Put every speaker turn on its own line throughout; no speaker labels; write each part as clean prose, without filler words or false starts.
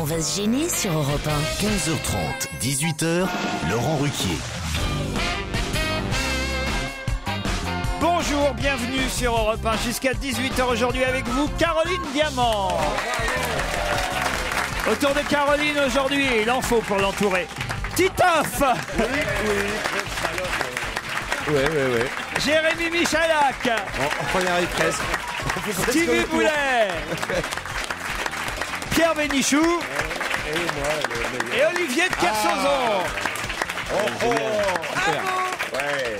va se gêner sur Europe 1.
15h30, 18h, Laurent Ruquier.
Bonjour, bienvenue sur Europe 1 jusqu'à 18h aujourd'hui avec vous, Caroline Diamant. Autour de Caroline aujourd'hui, il en faut pour l'entourer. Titoff.
Ouais.
Jérémy Michalak.
On y arrive presque.
Stevie Boulet. Pierre Bénichou. Et Olivier de Kersauzon.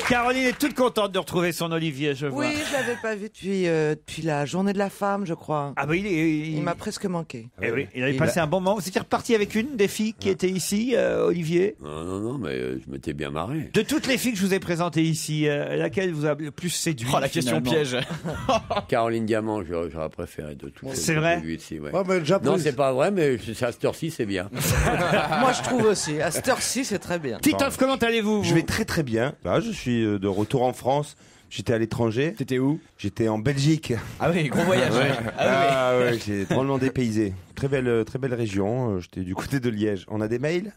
Caroline est toute contente de retrouver son Olivier, je vois.
Oui, je l'avais pas vu depuis la journée de la femme, je crois.
Ah bah il
m'a presque manqué.
Eh oui, il avait passé un bon moment. Vous étiez reparti avec une des filles qui était ici, Olivier?
Non, mais je m'étais bien marré.
De toutes les filles que je vous ai présentées ici, laquelle vous a le plus séduit?
Oh, la question piège.
Caroline Diamant, j'aurais préféré de toutes.
C'est vrai?
Ici, ouais.
Ouais, mais déjà
Non,
plus.
c'est pas vrai, mais à cette heure-ci, c'est bien.
Moi, je trouve aussi. À cette heure-ci, c'est très bien.
Titoff, comment allez-vous?
Je vais très très bien. Là, je suis de retour en France. J'étais à l'étranger. T'étais où? J'étais en Belgique.
Ah oui, gros voyage.
Ah ouais, j'ai drôlement dépaysé. Très belle région. J'étais du côté de Liège. On a des mails?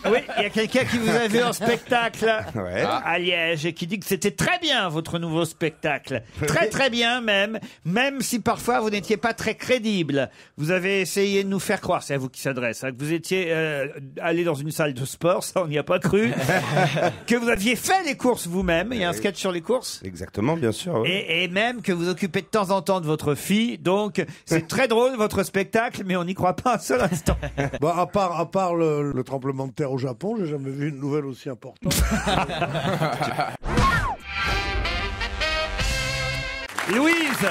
Oui, il y a quelqu'un qui vous a vu en spectacle
Ouais.
à Liège et qui dit que c'était très bien votre nouveau spectacle. Très très bien même si parfois vous n'étiez pas très crédible. Vous avez essayé de nous faire croire, c'est à vous qui s'adresse, hein, que vous étiez allé dans une salle de sport, ça on n'y a pas cru, que vous aviez fait les courses vous-même, il y a un sketch sur les courses.
Exactement, bien sûr. Ouais.
Et même que vous occupez de temps en temps de votre fille, donc c'est très drôle votre spectacle, mais on n'y croit pas un seul instant.
Bah, à part le tremblement de terre au Japon, j'ai jamais vu une nouvelle aussi importante.
Louise.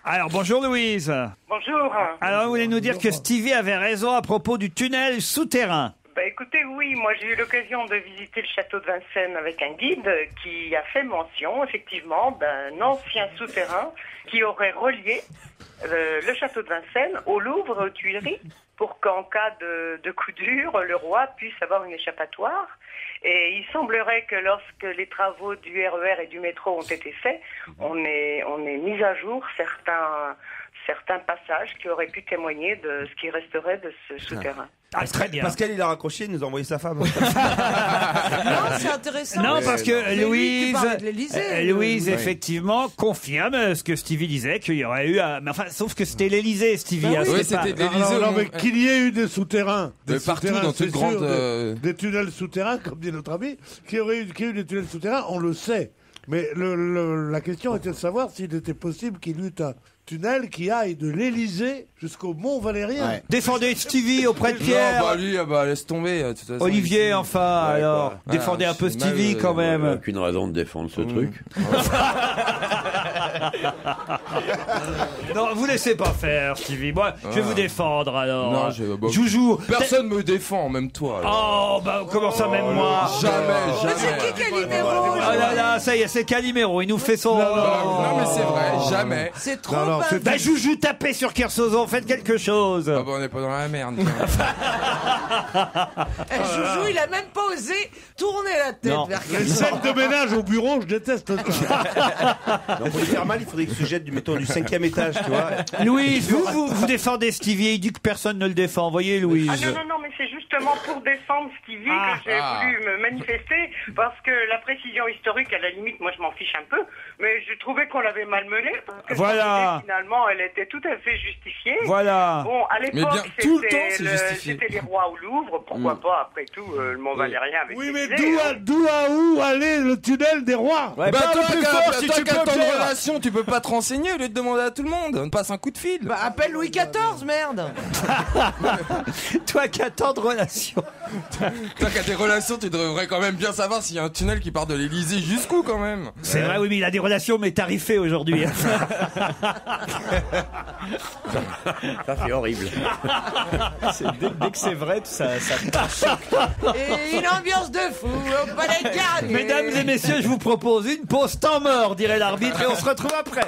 Alors bonjour Louise.
Bonjour.
Alors vous voulez nous dire que Stevie avait raison à propos du tunnel souterrain?
Bah écoutez, oui, moi j'ai eu l'occasion de visiter le château de Vincennes avec un guide qui a fait mention effectivement d'un ancien souterrain qui aurait relié le château de Vincennes au Louvre, aux Tuileries, pour qu'en cas de coup dur, le roi puisse avoir une échappatoire. Et il semblerait que lorsque les travaux du RER et du métro ont été faits, on est mis à jour certains passages qui auraient pu témoigner de ce qui resterait de ce souterrain.
Ah, très bien.
Pascal, il a raccroché, il nous a envoyé sa femme.
Non, c'est intéressant.
Non, parce que
Mais lui, tu parlais de
Louise,
l'Élysée,
Louise,
Oui.
effectivement, confirme ce que Stevie disait, qu'il y aurait eu... Mais enfin, sauf que c'était l'Élysée, Stevie.
Bah
hein,
oui,
c'était pas-
Non, mais qu'il y ait eu des souterrains.
De
Des
partout,
souterrains,
dans toute
c'est
grande,
sûr, des tunnels souterrains, comme dit notre ami. Qu'il y ait eu des tunnels souterrains, on le sait. Mais la question était de savoir s'il était possible qu'il y eût un tunnel qui aille de l'Élysée jusqu'au Mont Valérien.
Défendez Stevie auprès de Pierre.
Non, bah lui, laisse tomber. De toute façon,
Olivier,
il-
enfin,
Ouais,
alors,
quoi.
défendez un peu
c'est
Stevie
mal,
quand même.
Aucune raison de défendre ce truc.
Non, vous laissez pas faire, Stevie. Moi, je vais vous défendre, alors.
Non,
Joujou.
Personne me défend, même toi. là.
Oh, bah, comment ça, même moi?
Jamais.
C'est qui Calimero?
Oh là là, ça y est, c'est Calimero, il nous fait son...
Non, mais c'est vrai, jamais.
C'est trop
Non,
bas.
c'est-
Bah, Joujou, tapez sur Kersozon, faites quelque chose.
Ah bah, on n'est pas dans la merde.
Joujou, il a même pas osé tourner la tête
Non.
vers
Les
quelqu'un.
scènes de ménage au bureau, je déteste ça.
Donc, pour lui faire mal, il faudrait qu'il se jette mettons, du 5e étage, tu vois.
Louise, vous défendez Stevie, il dit que personne ne le défend, voyez, Louise.
Ah non, mais c'est justement pour défendre Stevie que j'ai voulu me manifester, parce que la précision historique, à la limite, moi je m'en fiche un peu, mais je trouvais qu'on l'avait malmenée, parce que
Voilà.
finalement, elle était tout à fait justifiée.
Voilà.
Bon, à
Mais
l'époque,
bien, tout le temps, c'est justifié.
c'était les rois au Louvre, pourquoi pas, après tout, le Mont Valérien avec
Oui, mais
l'Élysée, hein.
d'où à où aller le tunnel des rois?
Ouais,
Bah,
parle
toi,
plus fort si tu peux,
ton
Pierre.
relation, tu peux pas te renseigner au lieu de demander à tout le monde. On te passe un coup de fil.
Bah, appelle Louis XIV, merde.
Toi qui as tant de relations.
Toi qui as des relations, tu devrais quand même bien savoir s'il y a un tunnel qui part de l'Elysée jusqu'où quand même.
C'est vrai, oui, mais il a des relations, mais tarifées aujourd'hui.
Ça, c'est horrible.
Dès que c'est vrai, ça
Et une ambiance de fou au palais de Garnier.
Mesdames et messieurs, je vous propose une pause temps mort, dirait l'arbitre, et on se retrouve après.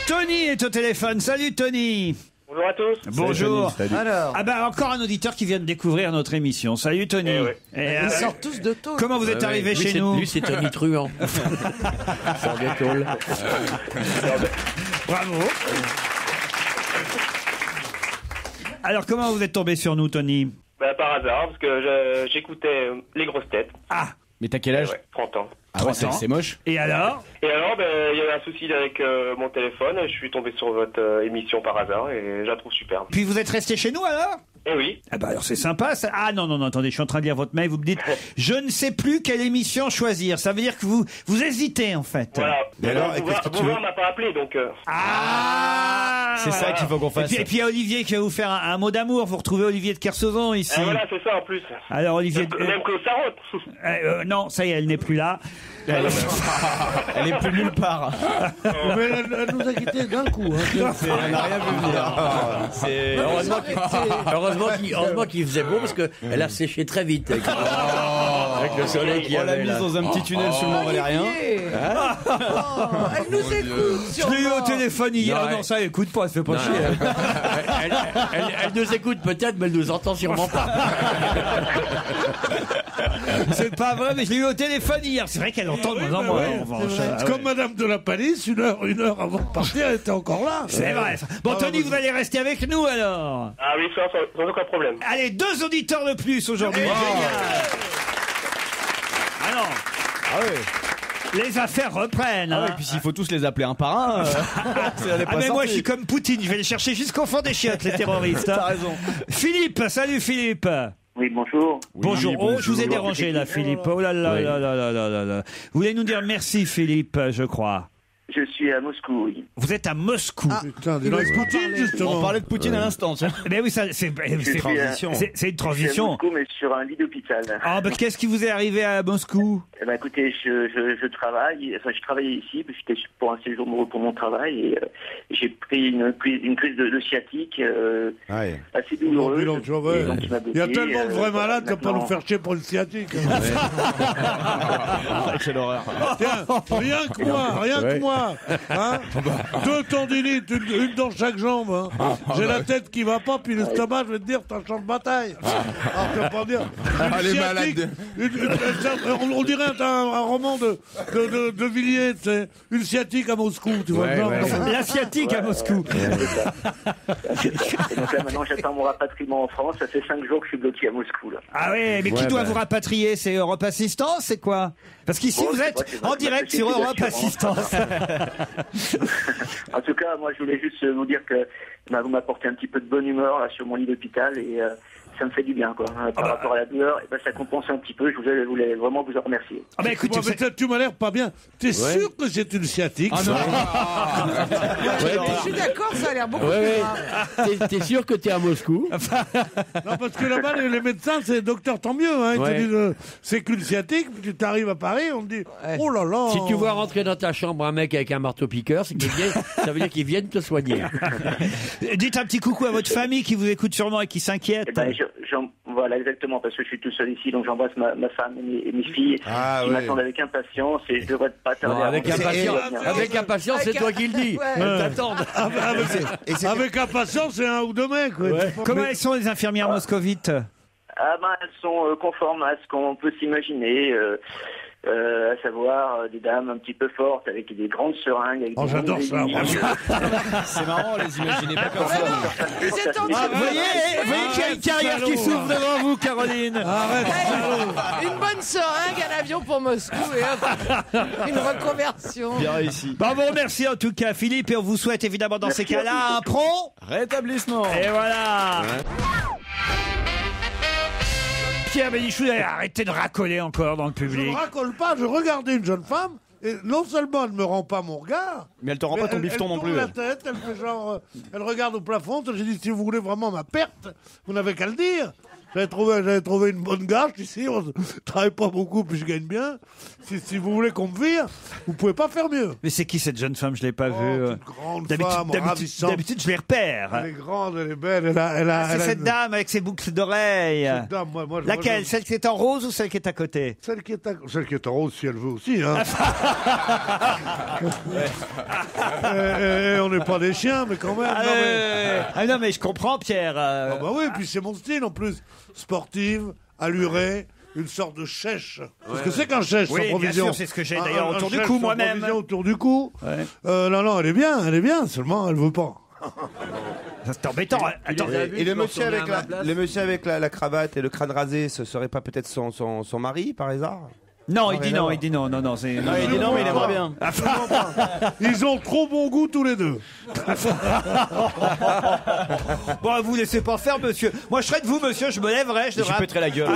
Tony est au téléphone. Salut Tony.
Bonjour à tous.
Bonjour.
Salut.
Alors,
Ah bah encore un auditeur qui vient de découvrir notre émission. Salut Tony.
Eh ouais.
ils sortent tous de tôt.
Comment vous êtes arrivé
Lui,
chez
c'est-
nous?
Lui, c'est Tony Truant. Sans gâteau.
Bravo. Alors comment vous êtes tombé sur nous, Tony?
Bah, par hasard, parce que j'écoutais les grosses têtes.
Ah,
Mais t'as quel âge?
Ouais, 30 ans.
Ah ouais,
30 ans.
c'est moche.
et alors?
Et alors, il y avait un souci avec mon téléphone. Je suis tombé sur votre émission par hasard et je la trouve superbe.
Puis vous êtes resté chez nous alors?
Eh oui.
Ah bah alors c'est sympa ça. Ah non, attendez, je suis en train de lire votre mail, vous me dites je ne sais plus quelle émission choisir. Ça veut dire que vous hésitez en fait.
Voilà.
Et alors, qu'est-ce que tu veux?
Bouvard m'a pas appelé, donc...
Ah,
C'est ça qu'il faut qu'on fasse.
Et puis il y a Olivier qui va vous faire un mot d'amour. Vous retrouvez Olivier de Kersauzon ici.
Ah, voilà, c'est ça en plus.
Alors Olivier,
Même Claude Sarraute.
non, ça y est, elle n'est plus là.
Elle est plus nulle part.
Mais elle nous a quittés d'un coup. Hein.
Elle n'a rien vu venir. C'est
Heureusement qu'il faisait beau parce qu'elle a séché très vite avec le soleil qu'il y
On l'a
avait
mise
là.
dans un petit tunnel sous le Mont Valérien.
Elle nous écoute,
Je l'ai eu au
sûrement.
téléphone hier.
Non,
Ah non, ça écoute pas, elle fait pas
Non,
chier.
elle nous écoute peut-être, mais elle nous entend sûrement pas.
C'est pas vrai, mais je l'ai eu au téléphone hier. C'est vrai qu'elle entend de moins en moins. en revanche. Ah
C'est
ouais.
comme Madame de la Palisse, une heure avant de partir, elle était encore là.
C'est vrai. Bon, Tony, vous allez rester avec nous alors.
Ah oui, sans aucun problème.
Allez, 2 auditeurs de plus aujourd'hui. Génial. Alors,
Ah ouais.
les affaires reprennent.
Ah
hein.
ouais, puis s'il faut tous les appeler un par un, elle est pas
Ah mais moi
sortie.
je suis comme Poutine, je vais les chercher jusqu'au fond des chiottes, les terroristes. hein.
T'as raison.
Philippe, salut Philippe.
Oui, bonjour.
Bonjour. Oh, je vous ai dérangé là, Philippe. Oh là là
Oui.
là là là là là là. Vous voulez nous dire merci, Philippe, je crois.
Je suis à Moscou, oui.
Vous êtes à Moscou.
Putain, dis donc, Poutine, justement.
On parlait de Poutine à l'instant, tiens.
Mais oui, ça, c'est
transition.
c'est une transition.
mais sur un lit d'hôpital.
Ah, ben qu'est-ce qui vous est arrivé à Moscou?
Eh ben, écoutez, je travaille, enfin, je travaillais ici, puis j'étais pour un séjour pour mon travail, et j'ai pris une crise de sciatique
Ouais.
assez
Non,
douloureuse.
dis donc, tu vois,
Et donc, il m'a
il y a
bloqué,
tellement de vrais malades qu'on peut
maintenant-
nous faire chier pour une sciatique.
Quelle horreur.
Tiens, rien que moi. Hein 2 tendinites, une dans chaque jambe. Hein. J'ai la tête qui va pas, puis l'estomac, je vais te dire, t'as un champ de bataille. Alors, tu vas pas me dire. Une
Ah, les
sciatique,
malades.
on dirait un roman de Villiers, tu sais, une sciatique à Moscou, tu vois.
Ouais,
genre,
ouais.
comme ça.
L'asiatique à Moscou.
Et donc là, maintenant, j'attends mon rapatriement en France. Ça fait 5 jours que je suis bloqué à Moscou, là.
Ah ouais, mais qui
Ouais,
doit
bah.
vous rapatrier? C'est Europe Assistance, c'est quoi? Parce qu'ici
Oh,
vous
c'est
êtes
pas- c'est
en
pas-
direct
c'est
sur
une
Europe
assurance.
Assistance.
En tout cas, moi, je voulais juste vous dire que vous m'apportez un petit peu de bonne humeur là, sur mon lit d'hôpital et ça me fait du bien, quoi. Par rapport à la douleur, ça compense un petit peu. Je voulais vraiment vous en remercier.
Ah bah écoute,
Bon, mais tu m'as l'air pas bien. T'es sûr que c'est une sciatique ça
Je suis d'accord, ça a l'air beaucoup
Ouais,
plus
ouais.
grave.
T'es sûr que t'es à Moscou?
Non, parce que là-bas, les médecins, c'est docteur, tant mieux. Hein. Ils
Ouais.
te disent, c'est qu'une sciatique, puis tu t'arrives à Paris, on te dit, oh là là.
Si tu vois rentrer dans ta chambre un mec avec un marteau-piqueur, ça veut dire qu'il vienne te soigner.
dites un petit coucou à votre famille qui vous écoute sûrement et qui s'inquiète.
Eh ben, voilà, exactement, parce que je suis tout seul ici, donc j'embrasse ma femme et mes filles
Ah,
qui
ouais.
m'attendent avec impatience et je devrais pas tarder
Non,
à
avec
rentrer.
impatience, c'est toi qui le dis.
Ouais.
T'attends.
Avec impatience, c'est un ou deux mecs. Ouais.
Comment elles sont les infirmières moscovites?
Ah ben, elles sont conformes à ce qu'on peut s'imaginer, à savoir des dames un petit peu fortes, avec des grandes seringues. Avec
Oh,
des
j'adore
grandes
ça, moi.
aiguilles.
C'est marrant, les imaginez pas comme ça.
Vous êtes en
Vous voyez qu'il y a une carrière qui s'ouvre devant vous, Caroline.
Arrête,
Une bonne seringue, un avion pour Moscou et hop, une reconversion.
Bien réussi.
Bon, bon, merci en tout cas, Philippe, et on vous souhaite évidemment dans ces
Merci à
cas-là
vous.
un prompt.
Rétablissement.
Et voilà. Pierre Bénichou, arrêtez de racoler encore dans le
je
public.
ne racole pas, je regardais une jeune femme, et non seulement elle ne me rend pas mon regard,
Mais elle te rend
mais
pas ton bifton
elle
non
tourne
plus.
la tête, elle fait genre, elle regarde au plafond, j'ai dit, si vous voulez vraiment ma perte, vous n'avez qu'à le dire. J'avais trouvé une bonne gage ici. On ne travaille pas beaucoup, puis je gagne bien. Si vous voulez qu'on me vire, vous pouvez pas faire mieux.
Mais c'est qui cette jeune femme? Je l'ai pas vue.
Une grande femme ravissante.
D'habitude, je les repère.
Elle est grande, elle est belle.
C'est cette dame avec ses boucles d'oreilles.
Cette dame, moi,
Laquelle? Celle qui est en rose ou celle qui est à côté?
Celle qui est en rose, si elle veut aussi. Hein. On n'est pas des chiens, mais quand même.
Non, mais je comprends, Pierre.
Ah bah oui, puis c'est mon style en plus. Sportive, allurée, une sorte de chèche. Parce que c'est qu'un chèche
Oui,
sans provision.
bien sûr, c'est ce que j'ai d'ailleurs autour du
chèche
cou
sans
moi-même.
provision autour du cou. Non, elle est bien, seulement elle veut pas.
C'est embêtant.
Et le monsieur avec la cravate et le crâne rasé, ce serait pas peut-être son mari, par hasard?
Non, il dit non, il dit non.
il dit non, mais il aimerait bien.
Ils ont trop bon goût tous les deux.
Bon, vous laissez pas faire, monsieur. Moi, je serais de vous, monsieur, je me lèverais, je
pèterais la gueule.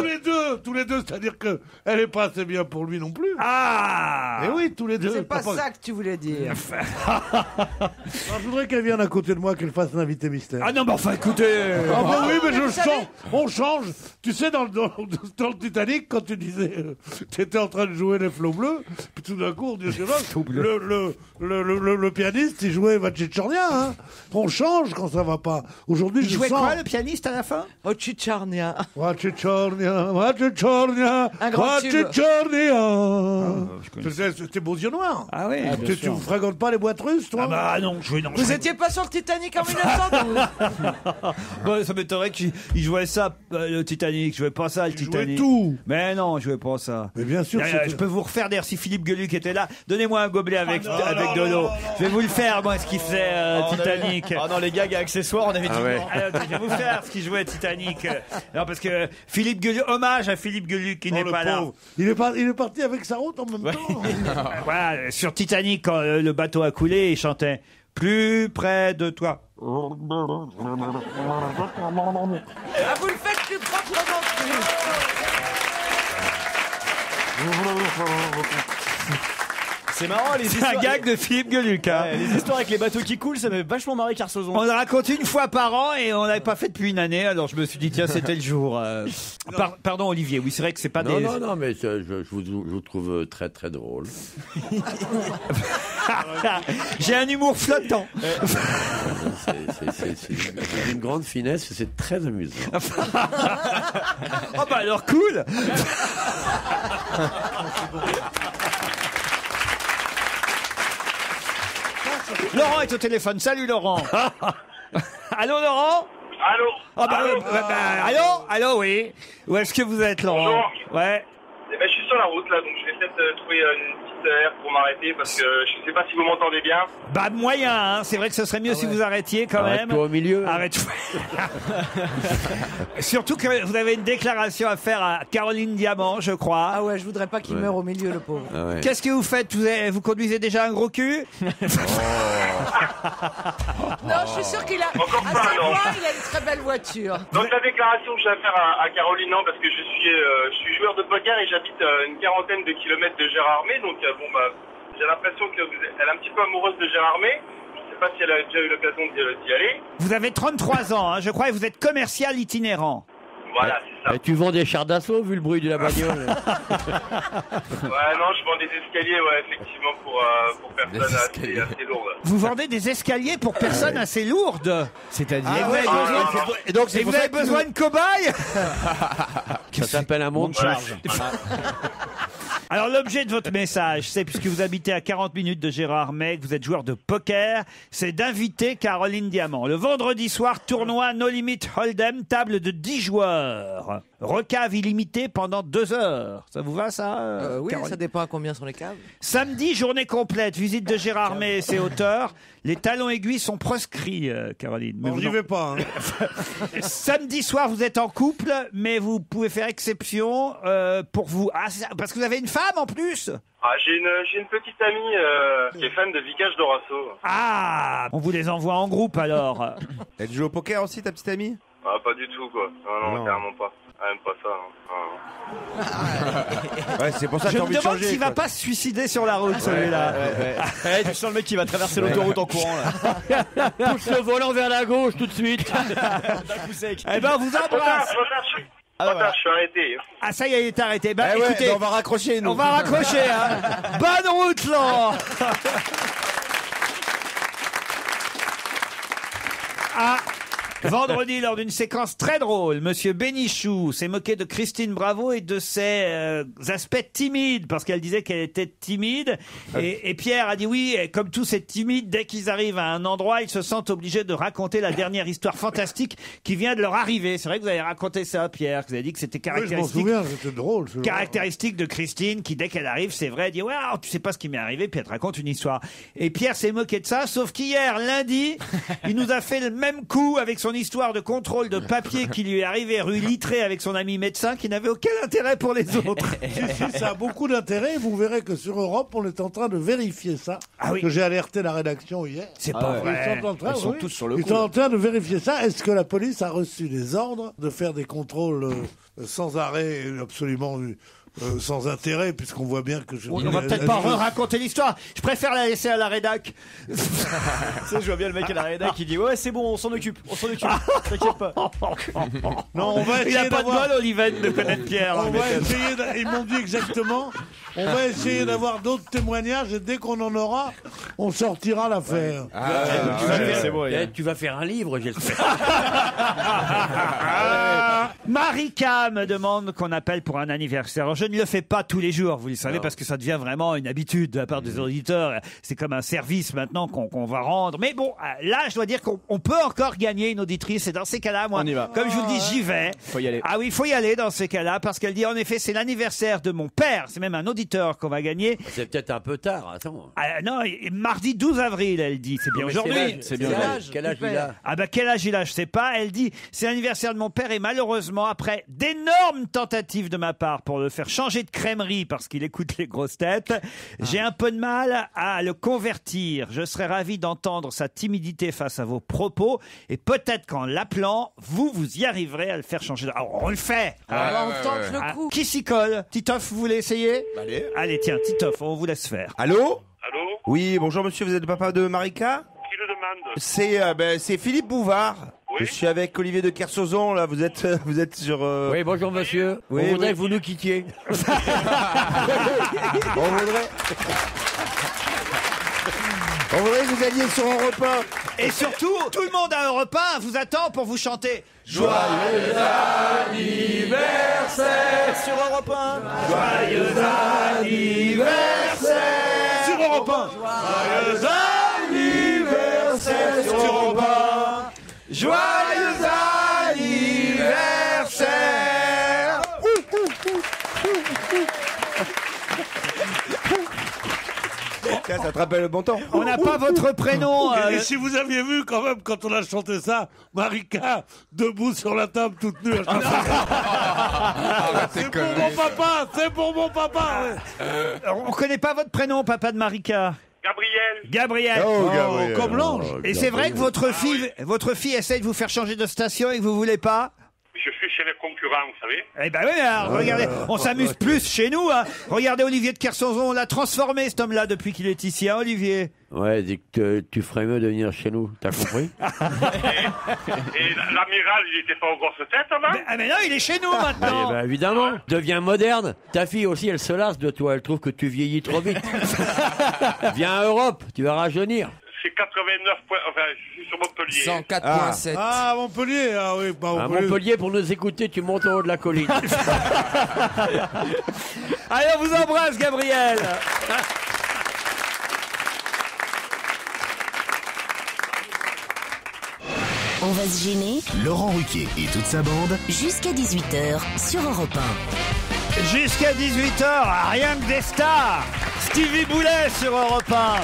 Tous les deux, c'est-à-dire que elle est pas assez bien pour lui non plus.
Ah!
Mais oui, tous les deux.
C'est pas ça que tu voulais dire.
Je voudrais qu'elle vienne à côté de moi, qu'elle fasse l'invité mystère.
Ah non, mais enfin, écoutez.
Ah bah oui, mais on change. Tu sais, dans le Titanic, quand tu disais, t'étais en train de jouer les flots bleus, puis tout d'un coup, on dit, le pianiste, il jouait Vachicharnia, hein. On change quand ça va pas. Aujourd'hui,
Il jouait quoi, le pianiste, à la fin?
Vachicharnia.
Vachicharnia.
Un grand tube.
C'était beaux yeux noirs.
Ah oui.
Tu ne fréquentes pas les boîtes russes, toi?
Ah bah non, je non.
Vous étiez pas sur le Titanic en 1912?
Bon, ça m'étonnerait qu'il jouait ça, le Titanic. Je jouais pas ça, le Titanic.
tout.
Mais non, je jouais pas ça.
Mais bien sûr.
Je peux vous refaire d'ailleurs si Philippe Gueluc était là. Donnez-moi un gobelet avec de l'eau. Je vais vous le faire, moi, ce qu'il faisait Titanic.
Ah non, les gags accessoires, on avait dit non.
Alors, je vais vous faire ce qu'il jouait Titanic. Non, parce que Philippe Gueluc, hommage à Philippe Gueluc qui n'est pas là.
Il est parti avec sa route en même temps.
Voilà, sur Titanic, quand le bateau a coulé, il chantait plus près de toi.
Ah, vous le faites plus proprement
C'est marrant, les
C'est
histoires.
un gag de Philippe Gueluc. Hein.
Ouais, les histoires avec les bateaux qui coulent, ça m'avait vachement marré Carsozon.
On le raconte une fois par an et on l'avait pas fait depuis une année, alors je me suis dit tiens c'était le jour. Pardon Olivier, oui c'est vrai que c'est pas des...
Non, mais je vous trouve très très drôle.
J'ai un humour flottant.
C'est une grande finesse et c'est très amusant.
Oh bah alors cool. Laurent est au téléphone. Salut Laurent. Allô Laurent.
Allô.
Ah bah, allô, oui. Où est-ce que vous êtes Laurent?
Bonjour.
Ouais.
Eh ben, je suis sur la route là, donc je vais peut-être trouver une petite aire pour m'arrêter parce que je sais pas si vous m'entendez bien.
Bah moyen, hein. C'est vrai que ce serait mieux si vous arrêtiez quand même.
Arrête-toi au milieu.
Arrête. Surtout que vous avez une déclaration à faire à Caroline Diamant, je crois.
Ah ouais, je voudrais pas qu'il meure au milieu, le pauvre.
Ah ouais.
Qu'est-ce que vous faites? Vous conduisez déjà un gros cul?
Non, je suis sûr qu'il a.
Encore
à
pas,
sa
non.
voix, il a une très belle voiture.
Donc la déclaration que j'ai à faire à Caroline, non, parce que je suis joueur de poker et j'habite une quarantaine de kilomètres de Gérardmer, donc bon bah j'ai l'impression qu'elle est un petit peu amoureuse de Gérardmer. Je sais pas si elle a déjà eu l'occasion d'y aller.
Vous avez 33 ans, hein, je crois, et vous êtes commercial itinérant.
Voilà, c'est ça.
Et tu vends des chars d'assaut vu le bruit de la bagnole.
Ouais, non, je vends des escaliers, ouais, effectivement, pour personnes assez lourdes.
Vous vendez des escaliers pour personnes assez lourdes.
C'est-à-dire.
Et donc,
Et vous avez besoin de cobayes?
Ça s'appelle un monte charge.
Alors l'objet de votre message, c'est puisque vous habitez à 40 minutes de Gérardmer, que vous êtes joueur de poker, c'est d'inviter Caroline Diamant. Le vendredi soir, tournoi No Limit Hold'em, table de 10 joueurs. Recave illimitée pendant 2 heures. Ça vous va ça
Oui,
Caroline?
ça dépend à combien sont les caves.
Samedi, journée complète, visite de Gérardmer et ses hauteurs. Les talons aiguilles sont proscrits, Caroline. Mais
On
vous
n'y
en-
va pas. Hein.
Samedi soir, vous êtes en couple, mais vous pouvez faire exception pour vous. Ah, c'est ça, parce que vous avez une femme en plus.
Ah, j'ai une petite amie qui est fan de Vicage Dorasso.
Ah, on vous les envoie en groupe alors.
Elle joue au poker aussi, ta petite amie?
Ah, pas du tout, quoi. Non,
Non.
carrément pas. Ah, même pas ça. Hein.
Ouais, c'est pour ça que
Je
t'as
me
envie de
demande
changer.
s'il va
quoi.
pas se suicider sur la route, celui-là.
Eh, tu sens le mec qui va traverser l'autoroute en courant là.
Pousse le volant vers la gauche tout de suite.
D'un coup sec.
Eh ben, on vous embrasse.
Trop tard, Je suis arrêté.
Ah, ça y est, il est arrêté. Bah,
Eh ouais,
écoutez,
bah, on va raccrocher, nous.
on va raccrocher, hein. Bonne route, Laurent. Ah, vendredi, lors d'une séquence très drôle, Monsieur Bénichou s'est moqué de Christine Bravo et de ses aspects timides, parce qu'elle disait qu'elle était timide. Et Pierre a dit oui, et comme tous ces timides, dès qu'ils arrivent à un endroit, ils se sentent obligés de raconter la dernière histoire fantastique qui vient de leur arriver. C'est vrai que vous avez raconté ça, Pierre, que vous avez dit que c'était
Oui, je m'en
caractéristique.
souviens, c'était drôle.
Caractéristique de Christine qui, dès qu'elle arrive, c'est vrai, elle dit ouais, alors, tu sais pas ce qui m'est arrivé, puis elle te raconte une histoire. Et Pierre s'est moqué de ça, sauf qu'hier, lundi, il nous a fait le même coup avec son histoire de contrôle de papier qui lui est arrivé rue Littré avec son ami médecin qui n'avait aucun intérêt pour les autres.
Si, ça a beaucoup d'intérêt. Vous verrez que sur Europe, on est en train de vérifier ça.
Ah oui.
Que j'ai alerté la rédaction hier.
C'est pas vrai.
Ils sont tous sur le coup. Ils sont en train de vérifier ça. Est-ce que la police a reçu des ordres de faire des contrôles sans arrêt, et absolument sans intérêt, puisqu'on voit bien que...
On va peut-être pas raconter l'histoire. Je préfère la laisser à la rédac.
Tu sais, je vois bien le mec à la rédac qui dit ouais, c'est bon, on s'en occupe. T'inquiète pas.
Non, on va
Il a
essayer
pas de
d'avoir...
bol, Oliven, de connaître Pierre.
On va essayer ils m'ont dit exactement. On va essayer d'avoir d'autres témoignages et dès qu'on en aura, on sortira l'affaire.
Tu vas faire un livre, j'espère.
Marika me demande qu'on appelle pour un anniversaire. Alors, je ne le fais pas tous les jours, vous le savez, parce que ça devient vraiment une habitude de la part des auditeurs. C'est comme un service maintenant qu'on va rendre. Mais bon, là, je dois dire qu'on peut encore gagner une auditrice. Et dans ces cas-là, moi, comme je vous le dis, j'y vais.
Faut y aller.
Ah oui, il faut y aller dans ces cas-là, parce qu'elle dit, en effet, c'est l'anniversaire de mon père. C'est même un auditeur qu'on va gagner.
C'est peut-être un peu tard, attends.
Ah, non, mardi 12 avril, elle dit. C'est bien aujourd'hui.
C'est bien.
Quel âge il a?
Ah bah quel âge il a, je sais pas. Elle dit c'est l'anniversaire de mon père et malheureusement après d'énormes tentatives de ma part pour le faire changer de crèmerie parce qu'il écoute les grosses têtes, j'ai un peu de mal à le convertir. Je serais ravi d'entendre sa timidité face à vos propos et peut-être qu'en l'appelant, vous y arriverez à le faire changer. Alors on le fait.
On tente le coup.
Qui s'y colle? Titoff, vous voulez essayer? Allez, tiens, Titoff, on vous laisse faire.
Allô?
Allô?
Oui, bonjour monsieur, vous êtes le papa de Marika?
Qui le demande?
C'est Philippe Bouvard.
Oui.
Je suis avec Olivier de Kersauzon, là, vous êtes sur...
Oui, bonjour monsieur.
Oui,
On voudrait
oui.
que vous nous quittiez.
On voudrait que vous alliez sur Europe 1.
Et surtout, tout le monde à Europe 1 vous attend pour vous chanter Joyeux anniversaire
Sur Europe 1.
Joyeux anniversaire
Sur Europe 1.
Joyeux anniversaire sur Europe 1 Joyeux anniversaire
Tiens, ça te rappelle le bon temps.
On n'a pas votre prénom
Et si vous aviez vu quand même quand on a chanté ça, Marika debout sur la table toute nue. C'est pour mon papa, c'est pour mon papa.
On connaît pas votre prénom, papa de Marika. Gabriel.
Oh, Gabriel.
Comme l'ange.
Et c'est vrai que votre fille essaie de vous faire changer de station et que vous voulez pas?
Je suis chez les concurrents, vous savez.
Eh ben oui, alors, regardez, on s'amuse plus chez nous, hein. Regardez Olivier de Kersauzon, on l'a transformé cet homme-là depuis qu'il est ici, hein, Olivier?
Ouais, dis que tu ferais mieux de venir chez nous, t'as compris?
Et l'amiral, il était pas aux grosses têtes, non?
Mais non, il est chez nous maintenant.
Eh ben, évidemment, deviens moderne. Ta fille aussi, elle se lasse de toi, elle trouve que tu vieillis trop vite. Viens à Europe, tu vas rajeunir.
C'est 89 points, enfin, je suis sur Montpellier.
104.7.
Ah, Montpellier, ah oui, pas
À Montpellier, pour nous écouter, tu montes au haut de la colline.
Allez, on vous embrasse, Gabriel.
On va se gêner.
Laurent Ruquier et toute sa bande.
Jusqu'à 18h sur Europe 1.
Jusqu'à 18h, rien que des stars. Stevie Boulet sur Europe 1.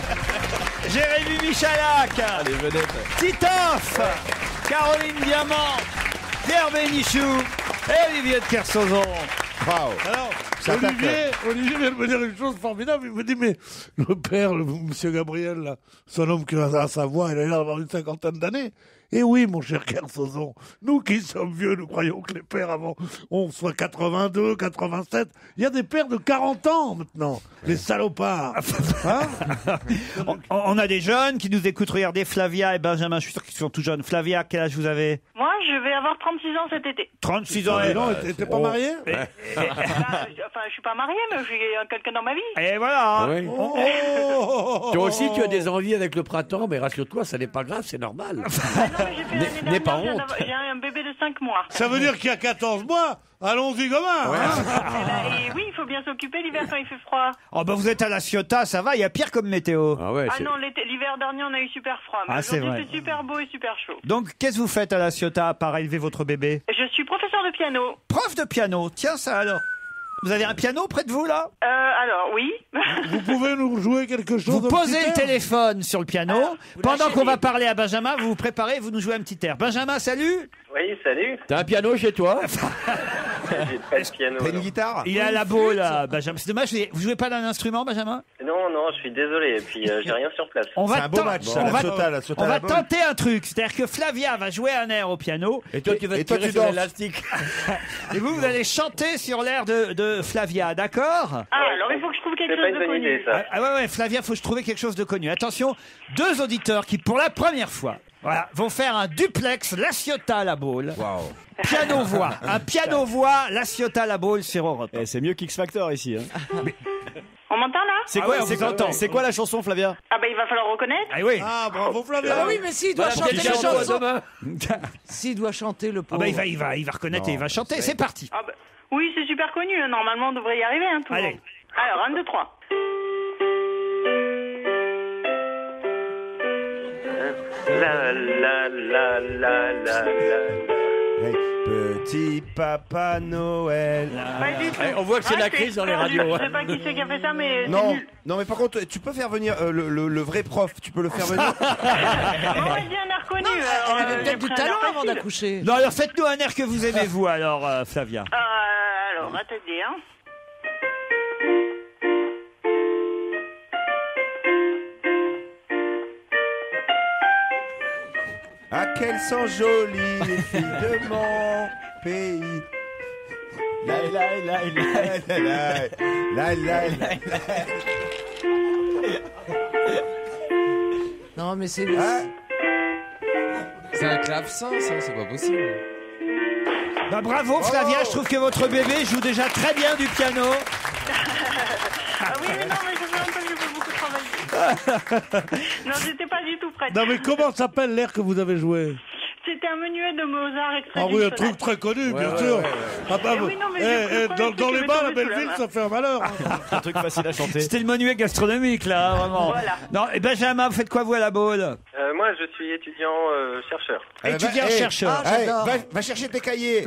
Jérémy Michalak.
Les vedettes.
Titoff. Caroline Diamant. Pierre Bénichou. Et Olivier de Kersauzon.
Wow.
Alors, Olivier vient de me dire une chose formidable. Il me dit, mais le père, monsieur Gabriel, là, son homme qui a sa voix, il a l'air d'avoir une 50aine d'années. Et oui, mon cher Kersauzon, nous qui sommes vieux, nous croyons que les pères avant, on soit 82, 87. Il y a des pères de 40 ans maintenant, les salopards. Hein?
On a des jeunes qui nous écoutent. Regardez, Flavia et Benjamin, je suis sûr qu'ils sont tout jeunes. Flavia, quel âge vous avez?
Moi, je vais
avoir 36 ans cet été.
36 ans.
Non, t'es pas marié
Enfin, je suis pas mariée, mais j'ai quelqu'un dans ma vie.
Et voilà.
Oui. Toi aussi, tu as des envies avec le printemps, mais rassure-toi, ça n'est pas grave, c'est normal.
Non, mais j'ai fait l'année
N'aie pas
dernière,
honte.
j'ai un bébé de 5 mois.
Ça veut dire qu'il y a 14 mois. Allons-y, gamin.
Et oui, il faut bien s'occuper l'hiver quand il fait froid.
Oh bah vous êtes à La Ciotat, ça va, il y a pire comme météo.
Ah ouais.
Ah non, l'hiver dernier, on a eu super froid. Mais
Ah, c'est
aujourd'hui,
vrai.
c'est super beau et super chaud.
Donc qu'est-ce que vous faites à La Ciotat à part élever votre bébé?
Je suis professeur de piano.
Prof de piano, tiens ça alors. Vous avez un piano près de vous là?
Alors, oui.
Vous pouvez nous jouer quelque chose?
Vous
un
posez
petit
le
air
téléphone sur le piano. Pendant qu'on va parler à Benjamin, vous vous préparez, vous nous jouez un petit air. Benjamin, salut.
Oui, salut.
T'as un piano chez toi?
J'ai pas de piano.
T'as une guitare?
Il est à la Baule, là, Benjamin. C'est dommage, vous jouez pas d'un instrument, Benjamin?
Non, non, je suis désolé. Et puis, j'ai rien sur place.
On va
C'est un beau match, ça,
on
la
va,
Ciotat, la Ciotat,
on va
la Baule.
tenter un truc. C'est-à-dire que Flavia va jouer un air au piano.
Et toi, tu vas tirer sur l'élastique.
Et vous allez chanter sur l'air de Flavia, d'accord?
Ah, alors il faut que je trouve quelque chose
C'est pas une
de
bonne
connu.
idée, ça.
Ah ouais, Flavia, faut que je trouve quelque chose de connu. Attention, 2 auditeurs qui, pour la première fois, voilà, vont faire un duplex La Ciotat à la Baule. Piano-voix. Un piano-voix La Ciotat à la Baule sur Europe.
C'est mieux qu'X Factor ici. Hein.
On m'entend là?
C'est quoi,
ouais, on vous entend.
c'est quoi la chanson, Flavia?
Ah bah il va falloir reconnaître.
Ah oui.
Ah, bravo Flavien.
Ah oui, mais s'il doit chanter les
Quelle
chansons.
demain?
S'il doit chanter le
Ah
pauvre.
bah il va reconnaître et il va chanter. C'est parti.
Ah bah, oui, c'est super connu. Normalement, on devrait y arriver. Hein, tout le
Allez.
monde. Alors, 1, 2, 3.
La.
Hey, petit papa Noël.
Pas du tout.
On voit que c'est la crise dans les radios.
Je sais pas qui c'est qui a fait ça, mais c'est
Non,
nul.
non, mais par contre, tu peux faire venir le vrai prof. Tu peux le faire venir.
On aurait dit un air connu.
Elle avait
j'ai
peut-être du
pris un
talent
air
avant
facile.
d'accoucher.
Non, alors faites-nous un air que vous aimez, vous, alors, Flavia.
Alors, attendez, hein.
Ah, qu'elles sont jolies, les filles de mon pays.
Non, mais c'est.
C'est un clavecin, ça, c'est pas possible.
Bah bravo, Flavia, je trouve que votre bébé joue déjà très bien du piano.
Ah oui, mais non, mais ça fait longtemps que j'ai pas beaucoup travaillé. Non, j'étais pas du tout prête.
Non, mais comment s'appelle l'air que vous avez joué?
C'était un menuet de Mozart extrait
Ah
d'une
oui, un
sonate.
truc très connu, bien sûr. Ah bah,
Eh oui, non, mais j'ai pris le premier
dans
truc
les
qui
bars,
m'est
la
tombé sous la
Belleville,
main.
ça fait un malheur. hein.
Un truc facile à chanter.
C'était le menuet gastronomique, là, vraiment.
Voilà.
Non, et Benjamin, vous faites quoi, vous, à la Baule?
Moi, je suis étudiant chercheur.
Étudiant-chercheur.
Ah, j'adore.
Va chercher tes cahiers.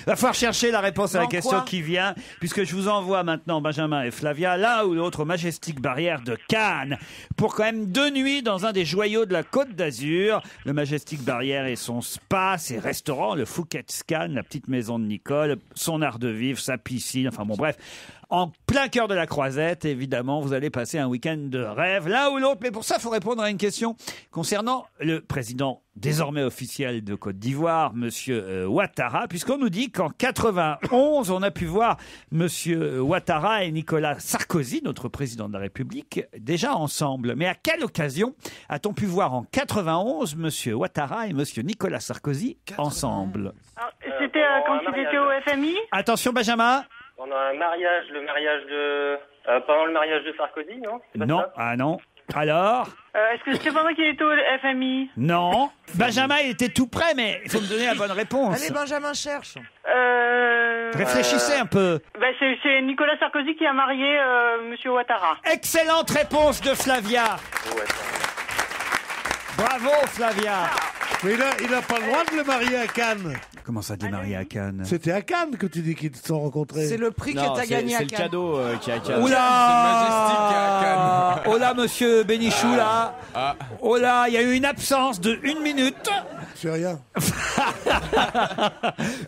Va falloir chercher la réponse à la
Dans
question
quoi
qui vient, puisque je vous envoie maintenant, Benjamin et Flavia, l'un ou l'autre aux Majestic Barrières de Cannes, pour quand même 2 nuits dans un des joyaux de la Côte d'Azur. Le Majestic Barrières et son spa, ses restaurants, le Phuket Cannes, la petite maison de Nicole, son art de vivre, sa piscine, enfin bon, bref. En plein cœur de la Croisette, évidemment, vous allez passer un week-end de rêve, l'un ou l'autre. Mais pour ça, il faut répondre à une question concernant le président désormais officiel de Côte d'Ivoire, Monsieur Ouattara, puisqu'on nous dit qu'en 91, on a pu voir Monsieur Ouattara et Nicolas Sarkozy, notre président de la République, déjà ensemble. Mais à quelle occasion a-t-on pu voir en 91 Monsieur Ouattara et Monsieur Nicolas Sarkozy ensemble?
Alors, c'était quand il était au FMI.
Attention, Benjamin.
Pendant un mariage, pendant le mariage de Sarkozy, non? C'est pas
Non,
ça
ah non. Alors?
Est-ce que c'était pendant qu'il était au FMI?
Non. Benjamin, il était tout près, mais il faut me donner la bonne réponse.
Allez, Benjamin cherche.
Réfléchissez un peu.
C'est Nicolas Sarkozy qui a marié Monsieur Ouattara.
Excellente réponse de Flavia. Bravo, Flavia.
Mais il n'a pas le droit de le marier à Cannes.
Comment ça, démarrer à Cannes?
C'était à Cannes que tu dis qu'ils se sont rencontrés.
C'est le prix
Non,
que t'as gagné à
c'est
Cannes.
le cadeau qui est à Cannes.
Oula! Oh là, monsieur Bénichou, là. Oh là, il y a eu une absence de 1 minute.
C'est rien.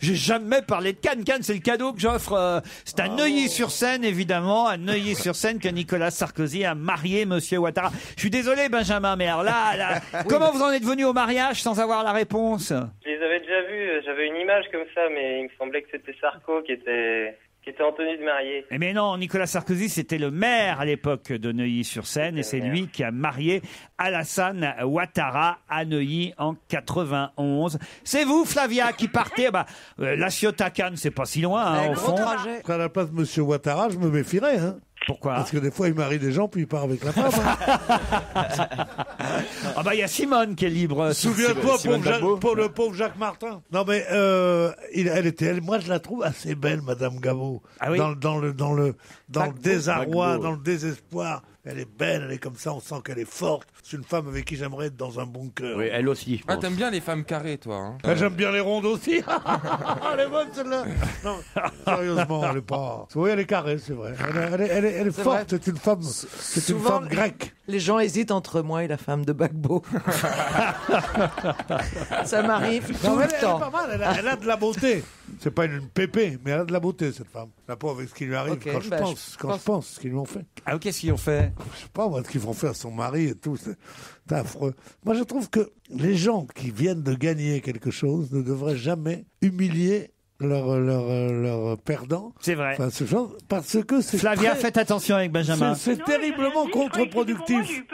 J'ai jamais parlé de Cannes. Cannes, c'est le cadeau que j'offre. C'est à Neuilly-sur-Seine, évidemment. À Neuilly-sur-Seine que Nicolas Sarkozy a marié monsieur Ouattara. Je suis désolé, Benjamin, mais alors là, comment vous en êtes venu au mariage sans avoir la réponse?
Je les avais déjà vus, j'avais une image comme ça, mais il me semblait que c'était Sarko qui était qui était en tenue de mariée.
Eh mais non, Nicolas Sarkozy, c'était le maire à l'époque de Neuilly-sur-Seine et c'est lui qui a marié Alassane Ouattara à Neuilly en 91. C'est vous, Flavia, qui partez. La Ciotat Cannes, c'est pas si loin, hein, au fond.
À la place de Monsieur Ouattara, je me méfierais. Hein.
Pourquoi?
Parce que des fois, il marie des gens, puis il part avec la femme.
Ah il y a Simone qui est libre.
Souviens-toi pour le pauvre Jacques Martin. Non mais moi je la trouve assez belle, Madame Gaveau.
Ah oui?
Dans le désarroi, dans le désespoir. Elle est belle, elle est comme ça, on sent qu'elle est forte. C'est une femme avec qui j'aimerais être dans un bon cœur.
Oui, elle aussi.
Ah, t'aimes bien les femmes carrées, toi. Hein.
J'aime bien les rondes aussi. Elle est bonne celle-là. Non, sérieusement, elle est pas. Oui, elle est carrée, c'est vrai. Elle est forte. C'est une femme. C'est une femme grecque.
Les gens hésitent entre moi et la femme de Gbagbo. Ça m'arrive tout le temps.
Elle est pas mal. Elle a de la beauté. C'est pas une pépé, mais elle a de la beauté, cette femme. La pauvre, avec ce qui lui arrive,
Okay,
je pense ce qu'ils lui ont fait.
Ah, qu'est-ce qu'ils ont fait?
Je sais pas, moi, ce qu'ils vont faire à son mari et tout, c'est affreux. Moi, je trouve que les gens qui viennent de gagner quelque chose ne devraient jamais humilier leur perdant.
C'est vrai.
Enfin, parce que c'est
Flavia, faites attention avec Benjamin.
C'est terriblement contre-productif.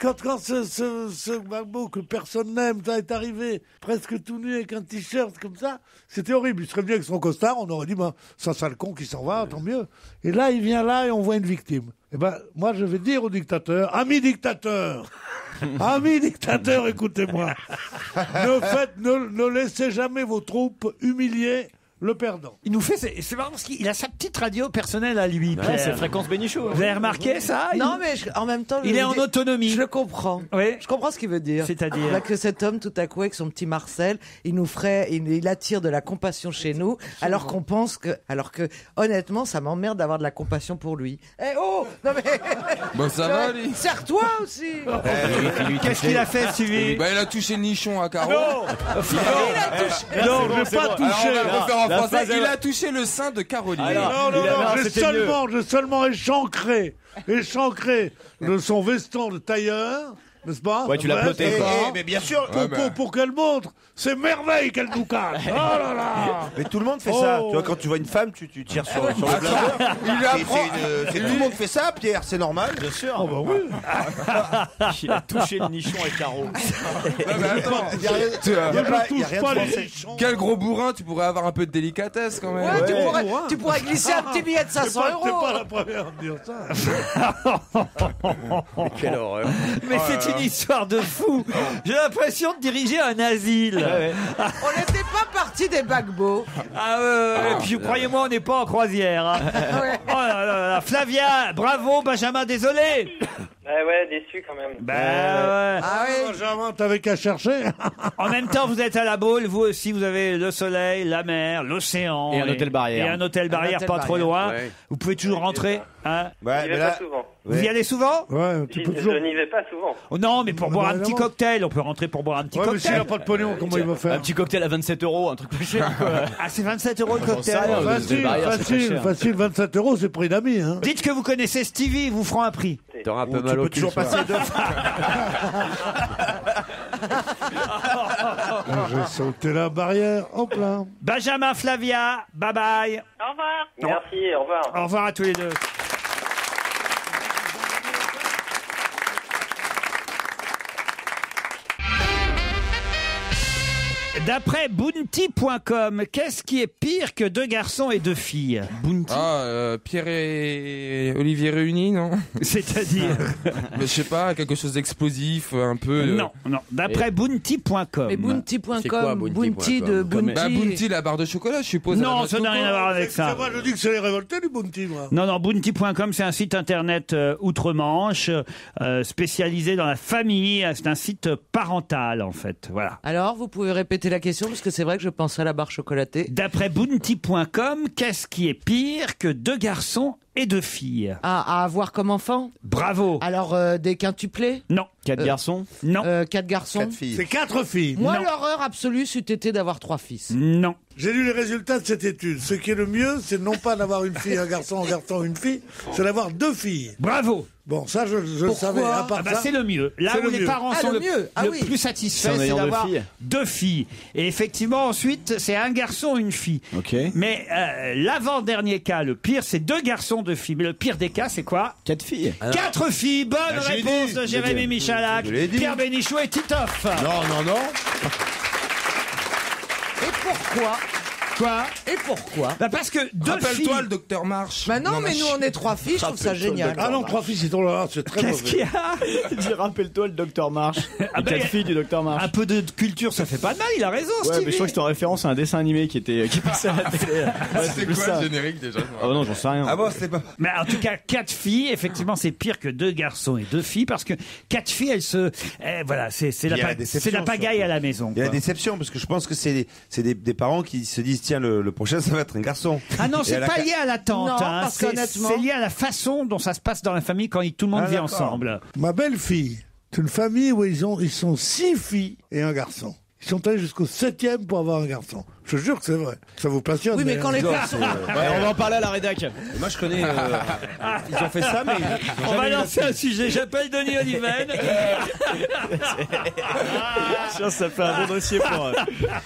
Quand ce Gbagbo que personne n'aime est arrivé presque tout nu avec un t-shirt comme ça, c'était horrible. Il serait venu avec son costard, on aurait dit ça sale con qui s'en va, tant mieux. Et là, il vient là et on voit une victime. Eh ben, moi, je vais dire au dictateur, ami dictateur, écoutez-moi, ne laissez jamais vos troupes humilier le perdant.
Il nous fait, c'est marrant parce qu'il a sa petite radio personnelle à lui.
Ouais, c'est Fréquence Bénichou.
Vous avez remarqué ça?
Non, mais en même temps,
il est en autonomie.
Je le comprends.
Oui.
Je comprends ce qu'il veut dire.
C'est-à-dire
là, que cet homme, tout à coup, avec son petit Marcel, il attire de la compassion chez nous, alors qu'on pense que, honnêtement, ça m'emmerde d'avoir de la compassion pour lui. Eh oh, non mais.
Bon, ça va, lui.
Serre-toi aussi.
Qu'est-ce qu'il a fait, Sylvie?
Il a touché le nichon à Caro.
Non,
il a touché.
Non, je n'ai pas touché.
Alors, on va refaire en français. Il a touché le sein de Caroline.
Non, j'ai seulement échancré de son veston de tailleur, n'est-ce pas?
Ouais, tu l'as ploté.
Mais bien sûr.
Pour qu'elle montre ces merveilles qu'elle nous cache. Oh là là.
Mais tout le monde fait ça. Tu vois, quand tu vois une femme, tu tires sur le blazer. Tout le monde fait ça, Pierre, c'est normal.
Bien sûr.
Oh bah oui.
Il a touché le nichon avec Caro.
Il n'y a rien de français.
Quel gros bourrin, tu pourrais avoir un peu de délicatesse quand même.
Ouais, tu pourrais glisser un petit billet de 500 €.
T'es pas la première à me dire ça.
Quelle horreur.
Mais c'est une histoire de fou. J'ai l'impression de diriger un asile.
On n'était pas parti des Gbagbo.
Et puis croyez-moi, on n'est pas en croisière. Hein. Oh là là, Flavia, bravo, Benjamin, désolé.
Ouais, déçu quand même.
Ah oui. Benjamin, t'avais qu'à chercher.
En même temps, vous êtes à la Baule, vous aussi, vous avez le soleil, la mer, l'océan.
Et un hôtel barrière.
Et un hôtel barrière pas trop loin.
Ouais.
Vous pouvez toujours rentrer. Hein.
Je n'y vais pas souvent.
Vous y allez souvent?
Ouais, tu peux toujours.
Je n'y vais pas souvent.
Oh non, mais pour boire un petit cocktail, on peut rentrer pour boire un petit
Ouais, mais
cocktail.
s'il n'a pas de pognon, comment il va faire?
Un petit cocktail à 27 €, un truc plus cher.
Ah, c'est 27 € le cocktail.
Facile, 27 €, c'est prix d'amis. Hein.
Dites que vous connaissez Stevie, ils vous feront un prix.
T'auras un peu mal au cul.
Toujours passer deux fois.
J'ai sauté la barrière en plein.
Benjamin, Flavia, bye bye.
Au revoir.
Merci, au revoir.
Au revoir à tous les deux. D'après Bounty.com, qu'est-ce qui est pire que deux garçons et deux filles? Bounty.
Pierre et Olivier réunis, non?
C'est-à-dire
Mais je sais pas, quelque chose d'explosif, un peu.
Non. D'après Bounty.com.
Mais Bounty.com, Bounty de Bounty.
Bounty, la barre de chocolat, je suppose.
Non, ça n'a rien à voir avec ça.
C'est moi, je dis que c'est les révoltés du Bounty, moi.
Non, Bounty.com, c'est un site internet outre-Manche, spécialisé dans la famille. C'est un site parental, en fait. Voilà.
Alors, vous pouvez répéter la question, parce que c'est vrai que je pense à la barre chocolatée.
D'après Bounty.com, qu'est-ce qui est pire que deux garçons et deux filles?
À avoir comme enfant?
Bravo.
Alors, des quintuplés?
Non.
4 garçons?
Non.
4 garçons?
4 filles.
C'est 4 filles.
Moi,
Non.
l'horreur absolue c'eût été d'avoir 3 fils.
Non.
J'ai lu les résultats de cette étude. Ce qui est le mieux, c'est non pas d'avoir une fille, un garçon, une fille, c'est d'avoir 2 filles.
Bravo.
Bon, ça, je le savais. À part ça,
c'est le mieux. Là où les parents sont le plus satisfaits, c'est d'avoir 2 filles. Et effectivement, ensuite, c'est un garçon, une fille. Mais l'avant-dernier cas, le pire, c'est 2 garçons, 2 filles. Mais le pire des cas, c'est quoi?
4 filles.
4 filles. Bonne réponse de Jérémy Michalak, Pierre Bénichou et Titoff.
Non.
Et pourquoi?
Quoi?
Et pourquoi?
Parce que 2 filles...
Rappelle-toi le docteur March.
Bah non, mais nous on est 3 filles, je trouve ça génial.
Ah non, 3 filles, c'est très mauvais.
Qu'est-ce qu'il y a?
Dis, rappelle-toi le docteur March. Les 4 filles du docteur March.
Un peu de culture, ça fait pas de mal, il a raison,
Ouais,
Stevie.
mais je crois que c'était en référence à un dessin animé qui passait à la télé.
C'est quoi le générique déjà?
Ah non, j'en sais rien.
Ah bon, c'est pas.
Mais en tout cas, 4 filles, effectivement, c'est pire que 2 garçons et 2 filles, parce que 4 filles, elles se... voilà, c'est la pagaille à la maison.
Il y a la
quoi.
déception, parce que je pense que c'est des parents qui se disent, tiens, le prochain, ça va être un garçon.
Ah non, c'est pas lié à l'attente.
Non,
hein.
parce qu'honnêtement-
C'est lié à la façon dont ça se passe dans la famille quand tout le monde vit ensemble.
Ma belle-fille, c'est une famille où ils sont 6 filles et un garçon. Ils sont allés jusqu'au 7e pour avoir un garçon. Je jure que c'est vrai. Ça vous passionne.
Oui, mais quand les
Ouais, on va en parler à la rédac.
Moi, je connais. Ils ont fait ça, mais.
On va lancer un sujet. J'appelle Denis Oliven.
Ça fait un bon dossier pour.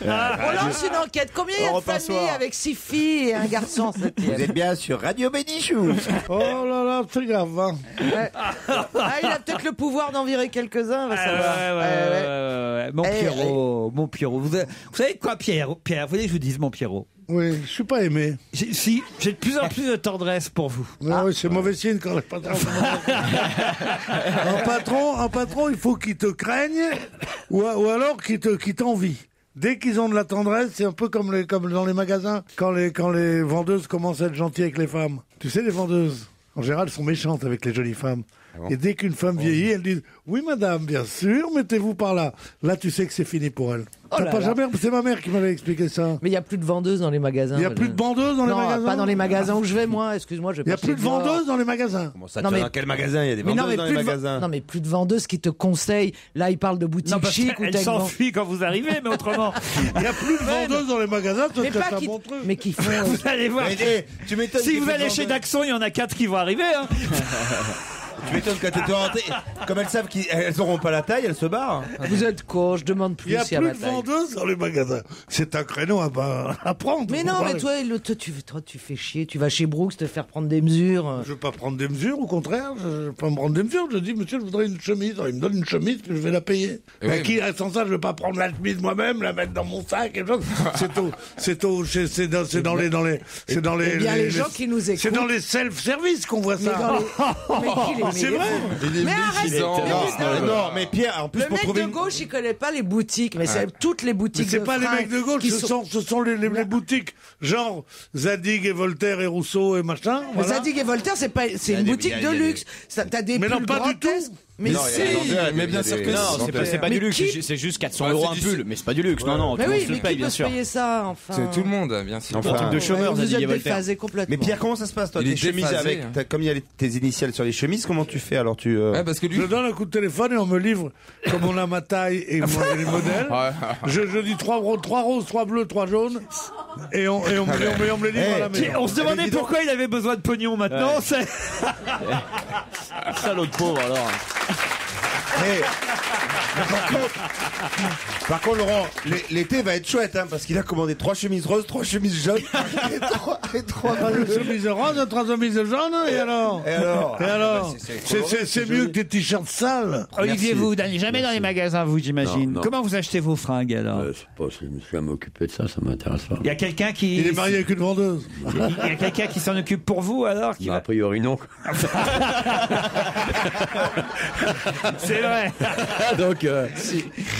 On lance une enquête. Combien il y a de
Europe un
familles
soir.
avec 6 filles et un garçon en 7e?
Vous êtes bien sur Radio Bénichou.
Oh là là, c'est grave. Hein.
Ouais. Ah, il a peut-être le pouvoir d'en virer quelques-uns, on va savoir.
Ouais. Mon Pierrot. Vous savez quoi, Pierre, vous voulez que je vous dise, mon Pierrot?
Oui, je suis pas aimé.
J'ai de plus en plus de tendresse pour vous.
Oui, c'est mauvais signe quand le patron. un patron, il faut qu'il te craigne ou alors qu'il t'envie. Dès qu'ils ont de la tendresse, c'est un peu comme dans les magasins, quand les vendeuses commencent à être gentilles avec les femmes. Tu sais, les vendeuses, en général, sont méchantes avec les jolies femmes. Et dès qu'une femme vieillit, elles disent « Oui, madame, bien sûr, mettez-vous par là. » Là, tu sais que c'est fini pour elle. C'est ma mère qui m'avait expliqué ça.
Mais il n'y a plus de vendeuses dans les magasins.
Il n'y a plus de vendeuses dans les magasins?
Non, pas dans les magasins où je vais, moi. Excuse-moi, je vais
Il n'y a plus de vendeuses dans les magasins?
Comment ça, dans quel magasin? Il y a des vendeuses dans les magasins.
Non, mais plus de vendeuses qui te conseillent. Là, ils parlent de boutiques chic.
Elles s'enfuient quand vous arrivez, mais autrement.
Il n'y a plus de vendeuses dans les magasins,
mais pas qui, mais qui font...
Vous allez voir.
Tu m'étonnes.
Si vous allez chez Daxon, il y en a 4 qui vont arriver. Hein.
Tu m'étonnes quand t'es rentré. Comme elles savent qu'elles n'auront pas la taille, elles se barrent.
Vous êtes con, je demande plus.
Il n'y a plus de vendeuses dans les magasins. C'est un créneau à prendre.
Mais non, mais toi, tu fais chier. Tu vas chez Brooks te faire prendre des mesures.
Je ne veux pas prendre des mesures, au contraire. Je ne veux pas me prendre des mesures. Je dis, monsieur, je voudrais une chemise. Alors, il me donne une chemise que je vais la payer.
Oui,
Sans ça, je ne vais pas prendre la chemise moi-même, la mettre dans mon sac. Et c'est dans les
gens qui nous écoutent.
C'est dans les self-service qu'on voit ça. C'est vrai.
Mais arrête.
Non, mais Pierre, en plus,
le mec de gauche, il connaît pas les boutiques, mais c'est toutes les boutiques.
Mais c'est pas les mecs de gauche, ce sont les boutiques genre Zadig et Voltaire et Rousseau et machin.
Mais Zadig et Voltaire, c'est une boutique de luxe. T'as des
mais non, pas du tout.
Mais si.
Mais bien sûr que
non, c'est pas du luxe. C'est juste 400 € un pull, mais c'est pas du luxe. Non, tout le monde se le paye, bien sûr.
Payer ça, enfin.
c'est tout le monde, bien sûr.
Un truc de chômeur,
vous
Zadig et
êtes
Voltaire.
déphasé complètement.
Mais Pierre, comment ça se passe, toi?
Il est
Tes chemises
déphasé,
avec, comme il y a tes initiales sur les chemises, comment tu fais alors?
Parce que lui.
Je donne un coup de téléphone et on me livre, comme on a ma taille et les modèles. Je dis 3 roses, 3 bleus, 3 jaunes. Et on me les livre à la maison.
On se demandait pourquoi il avait besoin de pognon maintenant.
Salaud de pauvre alors.
Par contre, Laurent, l'été va être chouette, hein, parce qu'il a commandé 3 chemises roses, 3 chemises jaunes et 3
chemises roses, 3 chemises jaunes, et alors C'est mieux que des t-shirts sales.
Olivier, vous n'allez jamais dans les magasins, vous, j'imagine.
Non.
Comment vous achetez vos fringues, alors?
Je me suis à m'occuper de ça, ça m'intéresse pas.
Il y a quelqu'un qui...
Il est marié avec une vendeuse.
Il y a quelqu'un qui s'en occupe pour vous, alors
A priori, non.
C'est vrai.
Donc,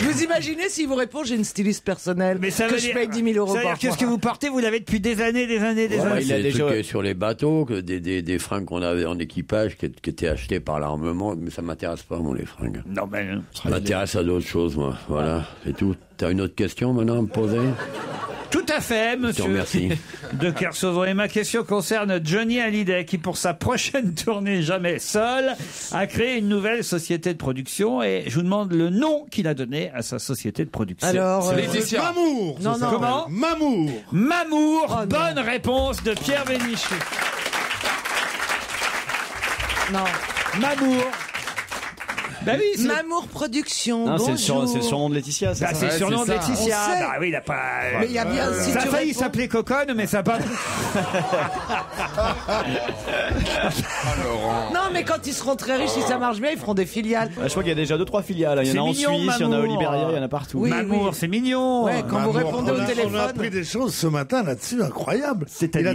Vous imaginez s'il vous répond, j'ai une styliste personnelle,
mais ça
que
veut
je
dire,
paye 10 000 €
par mois.
par
Que ce que vous portez, vous l'avez depuis des années.
il a
années.
des trucs sur les bateaux, des fringues qu'on avait en équipage qui étaient achetées par l'armement, mais ça m'intéresse pas, moi, les fringues.
Non, ben...
Ça m'intéresse à d'autres choses, moi. Voilà, c'est tout. T'as une autre question maintenant à me poser?
Tout à à fait, monsieur
remercie.
de Kersauzon. Et ma question concerne Johnny Hallyday, qui pour sa prochaine tournée Jamais Seul a créé une nouvelle société de production. Et je vous demande le nom qu'il a donné à sa société de production.
Alors,
Mamour.
Non, non.
Comment
Mamour.
Mamour.
Oh, non.
Bonne réponse de Pierre Bénichou.
Non.
Mamour. Bah oui, c'est
Mamour Production.
Non, c'est
bonjour.
le surnom de Laetitia, c'est
bah,
ça
c'est le surnom de Laetitia.
On sait.
Bah oui, il a pas.
Mais il y a bien. Si
Ça a
tu
failli
réponds-
s'appeler Coconne, mais ça a pas.
Non, mais quand ils seront très riches, si ça marche bien, ils feront des filiales.
Je crois qu'il y a déjà 2-3 filiales. Il y en a en
C'est mignon,
Suisse, il y en a au
Mamour.
Libéria, il y en a partout.
Oui,
Mamour,
oui.
c'est mignon.
Ouais, quand vous répondez au
On a
téléphone.
appris des choses ce matin là-dessus incroyables.
C'est-à-dire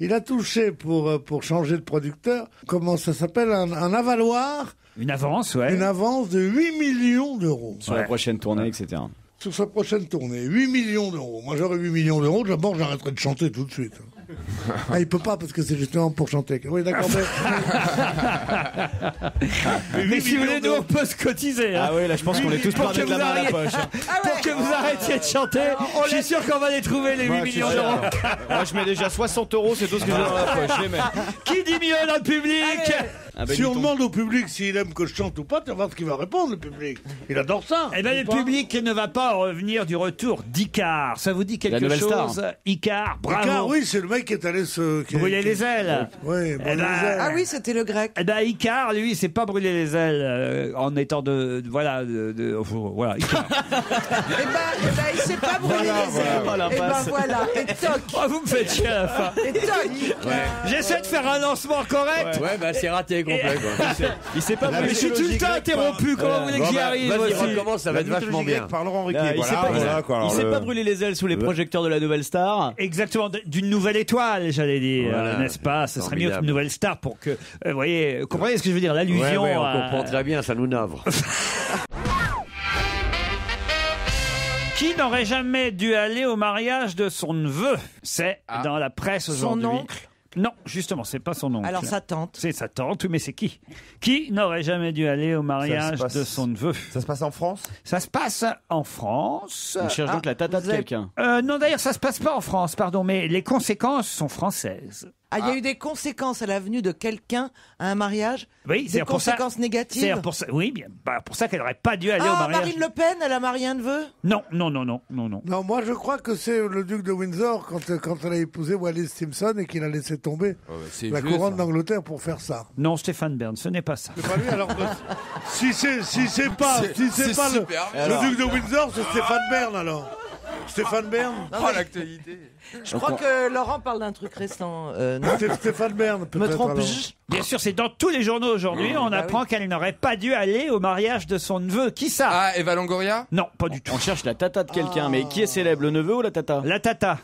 Il a touché pour changer de producteur. Comment ça s'appelle, un avaloir,
Une avance, ouais.
une avance de 8 millions d'euros.
Sur la prochaine tournée, etc.
Sur sa prochaine tournée, 8 millions d'euros. Moi, j'aurais 8 millions d'euros, d'abord, j'arrêterais de chanter tout de suite. Ah, il peut pas, parce que c'est justement pour chanter. Oui, d'accord,
Mais si vous voulez, nous, on peut se cotiser. Hein.
Ah oui, là, je pense qu'on est tous
Pour
pas avec
que
la
vous
main à la
arrêtiez-
poche.
Pour que vous arrêtiez de chanter, je suis sûr qu'on va les trouver, les 8
Moi,
millions
je suis
d'euros.
sûr. Moi, je mets déjà 60 €, c'est tout ce que j'ai dans la poche. Je les mets.
Qui dit mieux dans le public?
Ah, ben,
Si on
dis-donc.
demande au public s'il aime que je chante ou pas, tu vas voir ce qu'il va répondre, le public. Il adore ça.
Eh bien, le
Ou pas
public ne va pas revenir du retour d'Icar. Ça vous dit quelque
La nouvelle
chose?
star.
Icar, bravo.
Car, oui, c'est le mec qui est allé se...
Brûler les ailes.
Oui, brûler
ben,
les ailes.
Ah oui, c'était le grec.
Eh ben, Icar, lui, il s'est pas brûlé les ailes en étant voilà, voilà, Icar.
Eh ben, il s'est pas brûlé les ailes.
Oh, la
Et ben
passe.
voilà, et toc.
Oh, vous me faites chier à la fin.
Et toc.
J'essaie de faire un lancement correct.
Ouais, bah c'est raté complet quoi.
Il s'est pas
Mais je suis tout le temps interrompu. Comment vous voulez que j'y arrive
Vas-y,
aussi?
recommence, ça va être vachement bien.
Par Laurent Ruquier.
Il s'est pas brûlé les ailes sous les projecteurs de la nouvelle star.
Exactement, d'une nouvelle étoile, j'allais dire,
Voilà.
n'est-ce pas? Ce serait mieux
Formidable.
qu'une nouvelle star pour que, vous voyez, comprenez ce que je veux dire, l'allusion.
Ouais, on
à-
comprend très bien, ça nous navre.
Qui n'aurait jamais dû aller au mariage de son neveu? C'est dans la presse
Son
aujourd'hui.
oncle?
Non, justement, c'est pas son oncle.
Alors sa tante.
C'est sa tante, mais c'est qui? Qui n'aurait jamais dû aller au mariage
passe-
de son neveu?
Ça se passe en France?
Ça se passe en France.
On cherche donc la tata de
vous avez-
quelqu'un.
Non, d'ailleurs, ça se passe pas en France, pardon, mais les conséquences sont françaises.
Ah, il y a eu des conséquences à la venue de quelqu'un à un mariage.
Oui,
Des
c'est pour ça.
conséquences négatives.
C'est pour ça. Oui, bien. Bah, pour ça qu'elle n'aurait pas dû aller au
Ah,
mariage.
Marine Le Pen, elle a marié un neveu.
Non.
Non, moi je crois que c'est le duc de Windsor quand elle a épousé Wallis Simpson et qu'il a laissé tomber la couronne d'Angleterre pour faire ça.
Non, Stéphane Bern, ce n'est pas ça.
C'est pas lui alors si c'est pas le duc de Windsor, c'est Stéphane Bern alors. Stéphane Bern.
Oh, l'actualité.
Je crois que Laurent parle d'un truc récent. Non
C'est Stéphane Bern
Me
peut-être.
trompe-je?
Bien sûr, c'est dans tous les journaux aujourd'hui. On apprend qu'elle n'aurait pas dû aller au mariage de son neveu. Qui ça?
Ah, Eva Longoria?
Non, pas du tout.
On cherche la tata de quelqu'un, mais qui est célèbre, le neveu ou la tata?
La tata.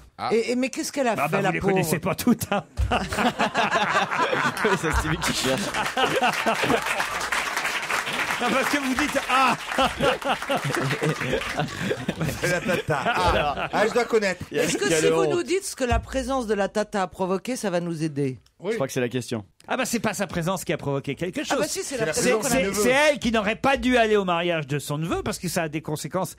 Mais qu'est-ce qu'elle a
Ah
fait,
bah,
la
vous les
pauvre?
connaissez pas toutes. Hein.
Oui, c'est Stevie qui cherche.
Non, parce que vous dites ah.
La tata. Ah, je dois connaître.
Est-ce que si vous nous dites ce que la présence de la tata a provoqué, ça va nous aider?
Je crois que c'est la question.
Ah bah c'est pas sa présence qui a provoqué quelque chose.
Ah bah si, c'est la
C'est-
présence.
c'est elle qui n'aurait pas dû aller au mariage de son neveu parce que ça a des conséquences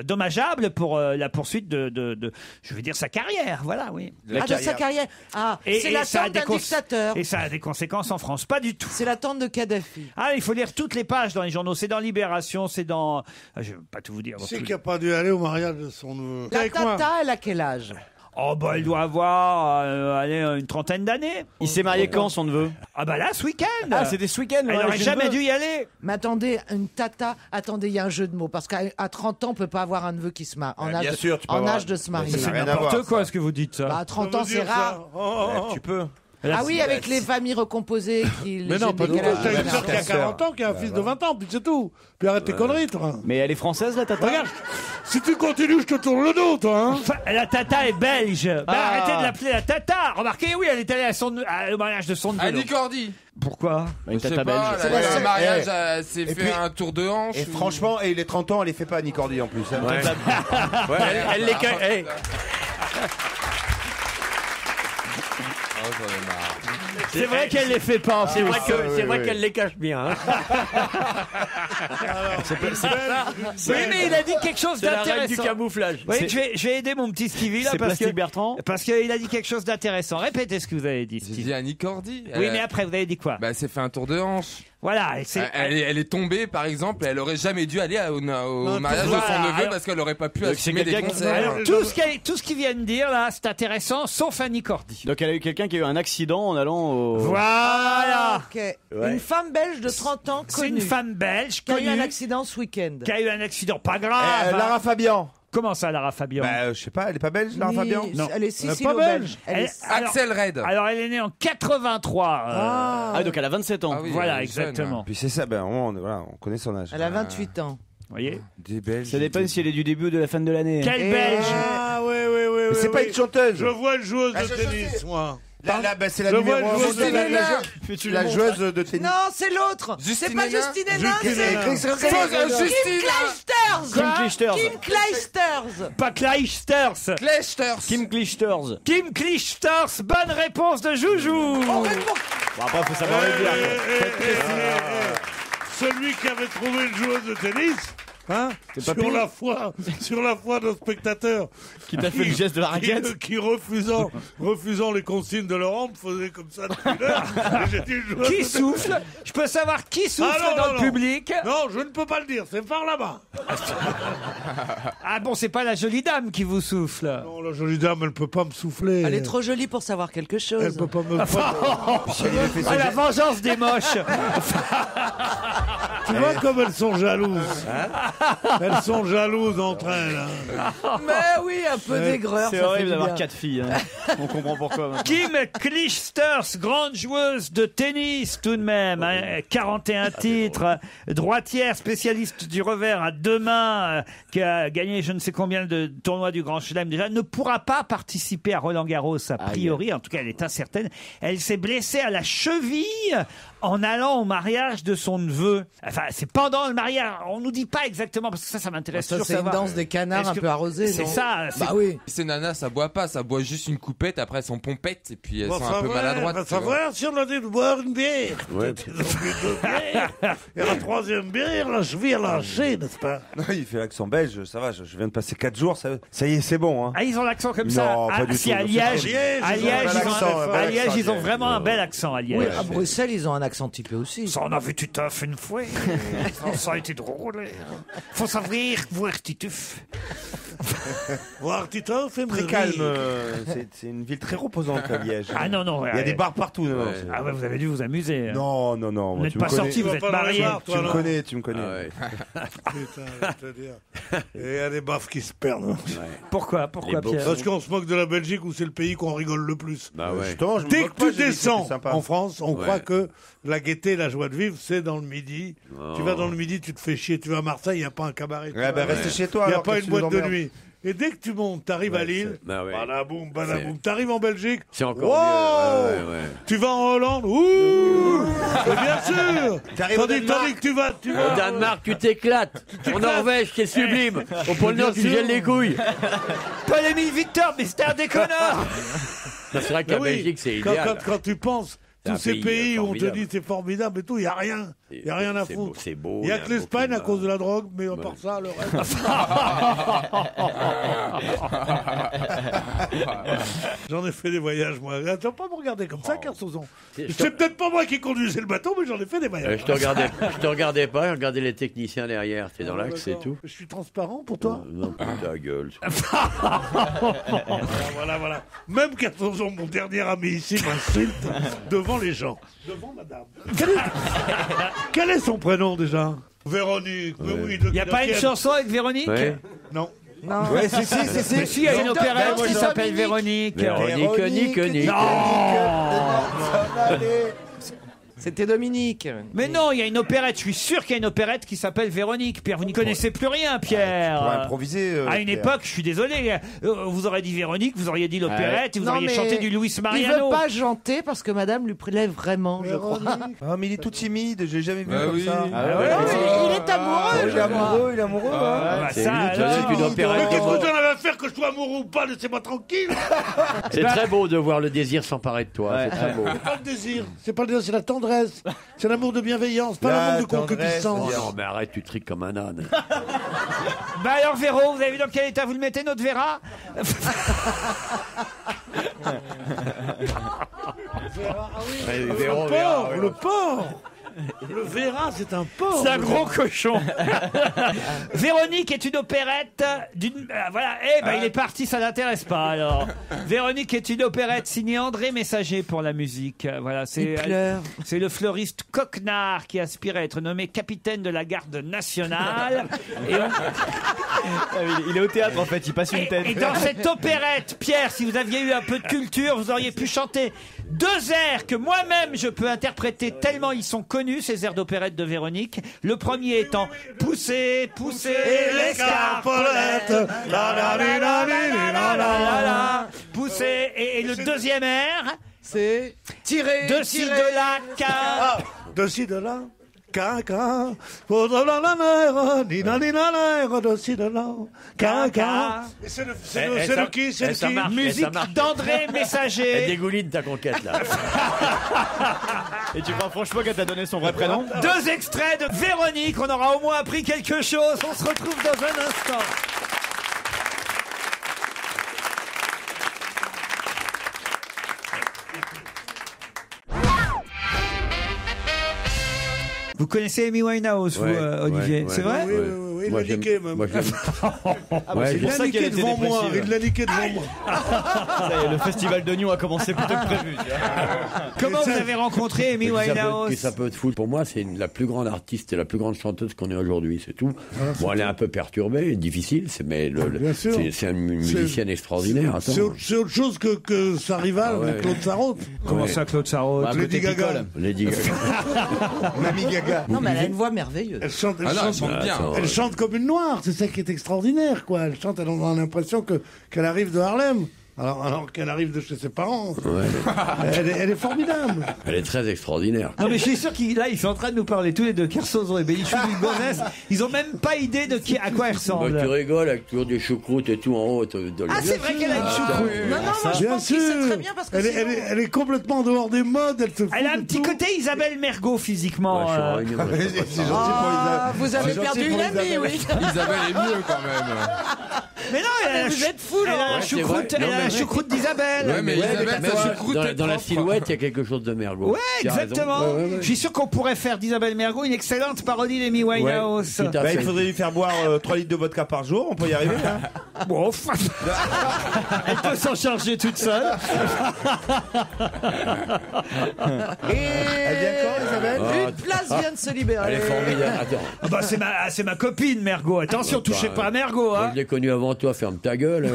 dommageables pour la poursuite de, je veux dire, sa carrière. Voilà, oui.
Ah, de sa carrière. Ah, c'est la
ça a
tante
des
d'un dictateur.
Et ça a des conséquences en France. Pas du tout.
C'est la tante de Kadhafi.
Ah, il faut lire toutes les pages dans les journaux. C'est dans Libération, c'est dans... Ah, je vais pas tout vous dire.
C'est qui n'a pas dû aller au mariage de son neveu.
La
Avec moi.
tata, elle a quel âge?
Oh bah elle doit avoir allez, une trentaine d'années.
Il s'est marié quand, son neveu?
Ah bah là, ce week-end.
Ah, c'était ce week-end, le
Elle
mariage
n'aurait
du
jamais
neveu.
dû y aller.
Mais attendez, une tata, attendez, il y a un jeu de mots. Parce qu'à 30 ans, on peut pas avoir un neveu qui se marie. En,
bien sûr, tu peux
en
avoir-
âge de se marier.
Ça n'a rien à
N'importe
voir,
quoi
ça.
ce que vous dites ça.
Bah, à 30 ans,
Ça veut
c'est
dire
rare.
ça. Oh.
Tu peux.
Ah oui, avec les familles recomposées qui...
Mais non, pas du tout. T'as une sœur qui a 40 ans, qui a un fils de 20 ans, puis c'est tout. Puis arrête tes conneries, toi.
Mais elle est française, la tata?
Regarde, si tu continues, je te tourne le dos, toi. Hein.
Enfin, la tata est belge. Bah, arrêtez de l'appeler la tata. Remarquez, oui, elle est allée au mariage de son neveu.
Annie Cordy.
Pourquoi?
Une
Je sais
tata
pas,
belge.
elle a eu un mariage,
Eh.
elle s'est
Et
fait
puis-
un tour de hanche.
Et
ou-
franchement, il est 30 ans, elle les fait pas à Nicordi en plus. Hein.
Ouais, elle les
Ah, j'en ai marre.
C'est vrai qu'elle les fait pas.
C'est vrai qu'elle les cache bien. Hein.
Oui, mais il a dit quelque chose
C'est la règle du
d'intéressant.
camouflage.
Oui, je vais aider mon petit Stevie là
C'est
parce
Plastique
que
Bertrand.
parce qu'il a dit quelque chose d'intéressant. Répétez ce que vous avez dit,
J'ai
Stevie.
dit Annie Cordy.
Oui, mais après vous avez dit quoi?
Bah, elle s'est fait un tour de hanche.
Voilà, et c'est
Elle est tombée, par exemple, et elle aurait jamais dû aller au mariage de
voilà,
son neveu
alors-
parce qu'elle aurait pas pu
Donc,
assumer
c'est
les
quelqu'un qui-
conseils.
alors, tout ce qu'il vient de dire là, c'est intéressant, sauf Annie Cordy.
Donc elle a eu quelqu'un qui a eu un accident en allant au.
Voilà.
Ok. Une femme belge de 30 ans
C'est une
connue.
femme belge
Qui a eu un
connue
accident ce week-end.
qui a eu un accident pas grave.
Lara Fabian.
Comment ça, Lara Fabian?
Bah, je sais pas, elle est pas belge, Lara
Oui,
Fabian?
Non.
Elle est
Elle est
sicilo-belge.
Elle- alors-
Axel Red.
Alors, elle est née en 83.
Ah, donc elle a 27 ans.
Ah oui,
voilà,
elle est jeune,
exactement.
Puis c'est ça, ben, on connaît son âge.
Elle a 28 ans.
Vous voyez?
Des Belges.
Ça dépend si elle est du début ou de la fin de l'année.
Quelle
Et-
belge?
Ah, oui.
Mais c'est pas une chanteuse.
Je vois une joueuse de tennis, moi.
C'est la
Je
numéro
vois une
1
joueuse de
mondiale, la joueuse de tennis.
Non, c'est l'autre. C'est pas Justine Hénin, c'est Kim Clijsters.
Kim Clijsters.
Kim Clijsters.
Pas Clijsters.
Kim Clijsters.
Kim Clijsters. Bonne réponse de Joujou.
Bon, après, faut savoir le dire.
Celui qui avait trouvé une joueuse de tennis, hein,
C'est pas
sur la foi d'un spectateur
Qui t'a fait le geste de la raquette.
qui refusant les consignes de Laurent, me faisait comme ça depuis l'heure. Et j'ai dit, une joueuse
Qui
de-
souffle? Je peux savoir qui souffle
Ah, non,
dans
non,
le
non.
public?
Non, je ne peux pas le dire, c'est par là-bas.
Ah bon, c'est pas la jolie dame qui vous souffle.
Non, la jolie dame, elle peut pas me souffler.
Elle est trop jolie pour savoir quelque
Elle
chose.
peut pas me...
Ah, la vengeance des moches.
Tu vois comme elles sont jalouses. Elles sont jalouses entre elles. Hein.
Mais oui, un peu d'aigreur.
C'est
ça fait
horrible
du
d'avoir
bien.
4 filles. Hein. On comprend pourquoi. maintenant.
Kim Clijsters, grande joueuse de tennis tout de même, hein, 41 titres, droitière, spécialiste du revers à deux mains, qui a gagné je ne sais combien de tournois du Grand Chelem déjà, ne pourra pas participer à Roland-Garros a priori, en tout cas elle est incertaine. Elle s'est blessée à la cheville en allant au mariage de son neveu. Enfin, c'est pendant le mariage. On nous dit pas exactement, parce que ça m'intéresse
Ça,
toujours
c'est une
savoir.
danse des canards
Est-ce
un
que-
peu arrosée.
C'est
non
ça. c'est-
Bah oui.
Ces nanas, ça boit pas, ça boit juste une coupette, après elles sont pompettes, et puis elles
Bon,
sont
ça
un peu
va,
maladroites.
bah,
tu
ça
vois.
va, si on a dit de boire une bière.
Ouais.
Ils ont bu deux bières. Et la troisième bière, la cheville a lâché, n'est-ce pas?
Non, il fait l'accent belge, ça va, je viens de passer 4 jours, ça y est, c'est bon. Hein.
Ah, ils ont l'accent comme ça.
Non, pas
Ah,
du
si,
tout.
à Liège,
Liège,
à
ils ont
Liège,
un
ils ont,
accent,
à
un
Liège,
accent,
ils ont
Liège.
vraiment un bel accent à Liège.
Oui, à Bruxelles, ils ont un accent typé aussi.
Ça, on a vu Titeuf une fois. Ça a été drôle. Faut savoir voir Titeuf.
Voir Titeuf et
Très
me
calme,
rire.
c'est une ville très reposante à Liège.
Ah non, non.
Il y a des bars partout. Non, c'est-
Ah ouais, vous avez dû vous amuser.
non,
Vous
moi,
n'êtes
tu me
pas
connais.
sorti, vous
vas
êtes
pas dans les
marié.
bars, toi,
Tu me
non
connais, tu me connais.
Putain, je vais te dire. Et il y a des baffes qui se perdent.
Pourquoi Pierre?
Parce qu'on se moque de la Belgique où c'est le pays qu'on rigole le plus.
Bah ouais.
Justement, je me
Dès
moque
que
pas,
tu
j'ai dit que c'était
descends
sympa.
en France, on
Ouais.
croit que la gaieté, la joie de vivre, c'est dans le midi.
Oh.
Tu vas dans le midi, tu te fais chier. Tu vas à Marseille, il n'y a pas un cabaret.
Ouais, bah, restez chez toi.
Il n'y a
alors,
pas
qu'est-ce
une
que tu
boîte
nous
de
emmerdes.
nuit. Et dès que tu montes, t'arrives à Lille,
Bah ouais.
badaboum, badaboum, t'arrives en Belgique,
C'est encore
wow,
mieux. Ouais, ouais.
tu vas en Hollande, ouh, mais bien sûr.
T'arrives au
Tandis
Danemark.
que tu vas,
Au Danemark, tu t'éclates. En Norvège, c'est sublime. Au pôle Nord, tu
sûr.
gèles les couilles.
Paul-Émile Victor, mais c'était un déconneur.
C'est vrai que
Mais
la
oui,
Belgique, c'est
quand,
idéal.
quand tu penses,
C'est
tous
un
ces
pays,
pays où on te
formidable.
dit c'est formidable et tout, il n'y a rien. Il n'y a rien à
C'est
foutre.
beau, c'est beau,
Il n'y a
il y a
que
un beau
l'Espagne à
climat.
cause de la drogue, mais à part ça, le reste. J'en ai fait des voyages, moi. Attends, pas me regarder comme ça, Kersozon. C'est peut-être pas moi qui conduisais le bateau, mais j'en ai fait des voyages.
Je te regardais pas, je regardais les techniciens derrière. T'es dans l'axe, c'est tout.
Je suis transparent pour toi.
Non, ta gueule.
Voilà. Même Kersozon, mon dernier ami ici, m'insulte devant les gens. Devant madame. Quel est son prénom déjà? Véronique. Mais oui,
Il n'y a pas une chanson avec Véronique?
Ouais.
Non.
Non.
Ouais, si.
Mais si, il y a une opérette qui s'appelle
Véronique.
Véronique.
Véronique.
C'était Dominique.
Mais non, il y a une opérette. Je suis sûr qu'il y a une opérette qui s'appelle Véronique. Pierre, vous n'y connaissez plus rien, Pierre.
Pour improviser.
À une
Pierre.
époque, je suis désolé, vous auriez dit Véronique, vous auriez dit l'opérette, et vous
Non,
auriez
mais
chanté du Luis
Il
Mariano.
veut pas chanter parce que madame lui prélève vraiment, je crois.
Ah, mais il est tout timide, j'ai jamais vu
Bah
comme
oui.
ça.
Ah
Non, il est amoureux,
Il
je
est
crois.
amoureux, il est amoureux. hein.
Ah, bah,
C'est
ça,
une
alors.
une opérette.
Mais qu'est-ce que vous en avez à faire que je sois amoureux ou pas? Laissez-moi tranquille.
C'est très beau de voir le désir s'emparer de toi. C'est très beau.
C'est pas le désir, c'est pas le désir, c'est la tendresse, c'est l'amour de bienveillance, pas
La
l'amour de
tendresse,
concupiscence.
Oh non, mais arrête, tu triques comme un âne.
Bah alors, Véro, vous avez vu dans quel état vous le mettez, notre Véra?
Le porc. Le Vera, c'est un porc.
C'est un gros cochon. Véronique est une opérette d'une. Voilà. Eh ben, il est parti, ça l'intéresse pas alors. Véronique est une opérette signée André Messager pour la musique. Voilà, c'est le fleuriste Coquenard qui aspire à être nommé capitaine de la garde nationale. Et
Il est au théâtre en fait, il passe une tête.
Et dans cette opérette, Pierre, si vous aviez eu un peu de culture, vous auriez pu chanter 2 airs que moi-même je peux interpréter tellement ils sont connus, ces airs d'opérette de Véronique. Le premier étant Poussez, poussez l'escarpolette, la la la la la la la, poussez. Et le deuxième air,
c'est tirer
de ci de là car.
De ci de là. Caca, de ci de là, caca. C'est le qui, c'est le qui.
Musique d'André Messager.
Elle dégouline ta conquête là.
Et tu crois franchement qu'elle t'a donné son vrai prénom?
2 extraits de Véronique, on aura au moins appris quelque chose. On se retrouve dans un instant. Vous connaissez Amy Winehouse, vous, Olivier? C'est vrai?
Oui, il l'a niqué même.
C'est pour ça qu'elle était
devant moi.
dépressive.
Il l'a niqué devant moi.
Ça y est, le festival de Nyon a commencé plus tôt que prévu.
Comment vous avez rencontré Amy Winehouse?
Ça peut te foutre. Pour moi, c'est la plus grande artiste et la plus grande chanteuse qu'on ait aujourd'hui, c'est tout. Bon, elle est un peu perturbée, difficile, mais c'est une musicienne extraordinaire.
C'est autre chose que sa rivale, Claude Sarraute.
Comment ça, Claude Sarraute?
Lady Gaga.
Lady Gaga.
Mamie Gaga.
Non, mais elle a une voix merveilleuse.
Elle chante
bien.
Elle chante comme une noire, c'est ça qui est extraordinaire, quoi. Elle chante, on a l'impression qu'elle arrive de Harlem. Alors qu'elle arrive de chez ses parents.
Ouais.
Elle est formidable.
Elle est très extraordinaire.
Non mais je suis sûr qu'ils sont en train de nous parler tous les deux, Kersozon et Bénichou du Gonesse. Ils ont même pas idée de à quoi elle ressemble.
Bah, tu rigoles avec toujours des choucroutes et tout en haut.
Ah, c'est vrai qu'elle a une choucroute.
Non, moi je pense que c'est très bien parce que
elle est complètement en dehors des modes.
Elle a un petit côté Isabelle Mergo physiquement.
C'est gentil pour Isabelle.
Vous avez perdu une amie, oui.
Isabelle est mieux quand même.
Mais non,
vous êtes fou,
elle a la choucroute d'Isabelle.
Ouais, mais Isabelle, sa choucroute est
dans la
propre.
silhouette, il y a quelque chose de Mergo.
Ouais, exactement. Je suis sûr qu'on pourrait faire d'Isabelle Mergo une excellente parodie d'Amy Winehouse.
Bah, il faudrait lui faire boire 3 litres de vodka par jour, on peut y arriver. Hein.
Bon, elle peut s'en charger toute seule.
Elle vient quand, Isabelle?
Une place vient de se libérer.
Elle est formidable. Attends.
Ah bah c'est ma copine Mergo. Attention, touchez pas à Mergo.
Moi,
Hein.
je l'ai connue avant toi, ferme ta gueule.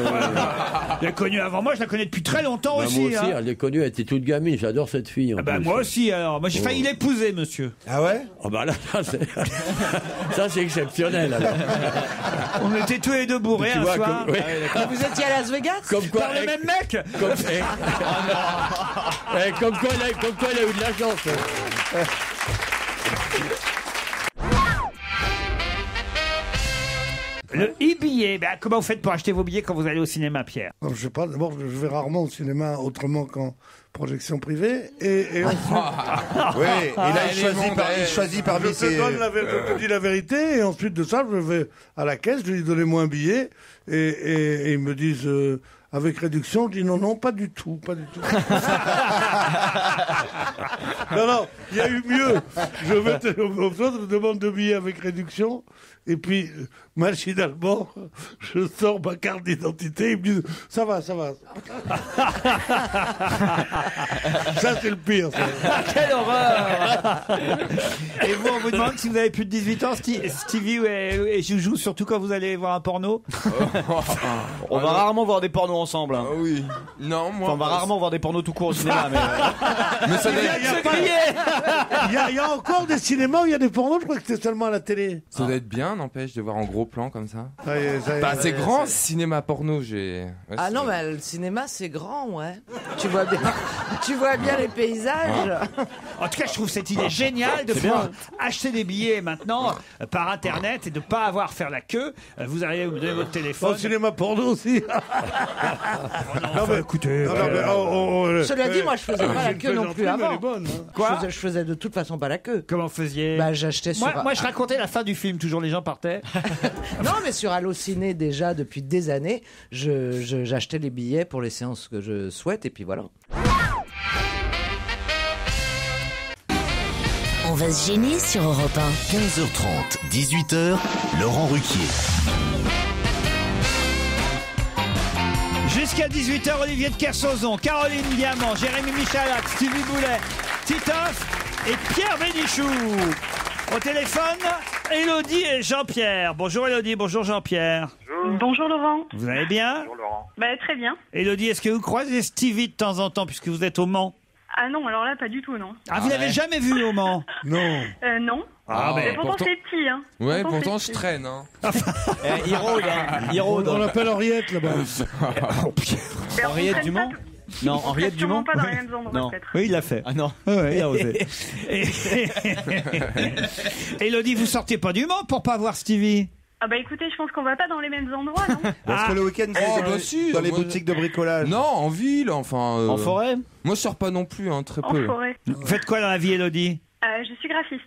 Je l'ai connue avant moi, je la connais depuis très longtemps
Bah,
aussi.
moi aussi,
hein.
elle l'ai connue, elle était toute gamine. J'adore cette fille. En
Ah bah
plus.
moi aussi alors. Moi j'ai failli l'épouser, monsieur.
Ah ouais?
Oh bah là, ça c'est exceptionnel. Alors.
On était tous les deux bourrés
Tu
un
vois,
soir.
comme- oui.
Vous étiez à Las Vegas?
Comme quoi,
Par le même mec.
comme quoi elle a eu de la chance.
Le e-billet, ben, comment vous faites pour acheter vos billets quand vous allez au cinéma, Pierre?
Non, je sais pas, d'abord, je vais rarement au cinéma autrement qu'en projection privée. Et ensuite,
Oui, et là il choisit parmi
je te dis la vérité, et ensuite de ça, je vais à la caisse, je lui donnez-moi un billet, et ils me disent avec réduction, je dis non, pas du tout, pas du tout. non, il y a eu mieux. Je vais aux autres, je demande de billets avec réduction, et puis, machinalement, je sors ma carte d'identité, ils me disent ça va. Ça, c'est le pire. Ça.
Quelle horreur. Et vous, on vous demande si vous avez plus de 18 ans, Stevie et Joujou, surtout quand vous allez voir un porno?
On va rarement voir des pornos pornos ensemble. Hein.
Oui. Non, moi.
Enfin, on va rarement voir des pornos tout court au cinéma, mais.
Mais ça doit
Il y a encore des cinémas où il y a des pornos, je crois que c'était seulement à la télé.
Ça doit être bien, n'empêche, de voir en gros plan comme ça.
Ça y est,
Bah, c'est grand, ce cinéma porno, j'ai. Ouais,
Ah non, mais le cinéma, c'est grand, ouais. Tu vois bien les paysages.
En tout cas, je trouve cette idée géniale de pouvoir acheter des billets maintenant par Internet et de ne pas avoir à faire la queue. Vous arrivez, vous donnez votre téléphone.
Au cinéma porno aussi.
Non, mais écoutez.
Cela dit, moi, je faisais pas la queue non plus avant.
Quoi
Je faisais de toute façon pas la queue.
Comment vous faisiez?
Bah, j'achetais sur.
Moi, je racontais la fin du film. Toujours, les gens partaient.
Non, mais sur Allociné, déjà, depuis des années, j'achetais les billets pour les séances que je souhaite, et puis voilà.
On va se gêner sur Europe 1.
15h30, 18h, Laurent Ruquier.
Jusqu'à 18h, Olivier de Kersauzon, Caroline Diamant, Jérémy Michalak, Stevie Boulet, Titoff et Pierre Bénichou. Au téléphone, Élodie et Jean-Pierre. Bonjour Élodie, bonjour Jean-Pierre.
Bonjour Laurent.
Vous allez bien?
Bonjour Laurent.
Bah très bien.
Élodie, est-ce que vous croisez Stevie de temps en temps puisque vous êtes au Mans?
Ah non, alors là pas du tout, non.
Ah, vous l'avez jamais vu au Mans?
Non.
Non.
Ah,
mais pourtant c'est petit, hein.
Ouais, pourtant
c'est
je
petit.
traîne, hein.
Il rôde, hein. Il rôde.
On l'appelle Henriette là-bas.
Mais on
Henriette
traîne
Dumont.
pas
Non,
on
Henriette
traîne sûrement
Dumont.
pas dans les mêmes endroits,
Non.
peut-être.
Oui, il l'a fait.
Ah non.
Il a osé. Élodie, vous sortez pas du Mans pour pas voir Stevie?
Ah bah écoutez, je pense qu'on va pas dans les mêmes endroits, non?
Parce que le week-end,
Oh,
vous
bah
êtes
si,
dans les
moi,
boutiques de bricolage.
Non, en ville, enfin.
En forêt?
Moi, je sors pas non plus, hein, très
En
peu.
forêt.
Vous faites quoi dans la vie, Élodie?
Je suis graphiste.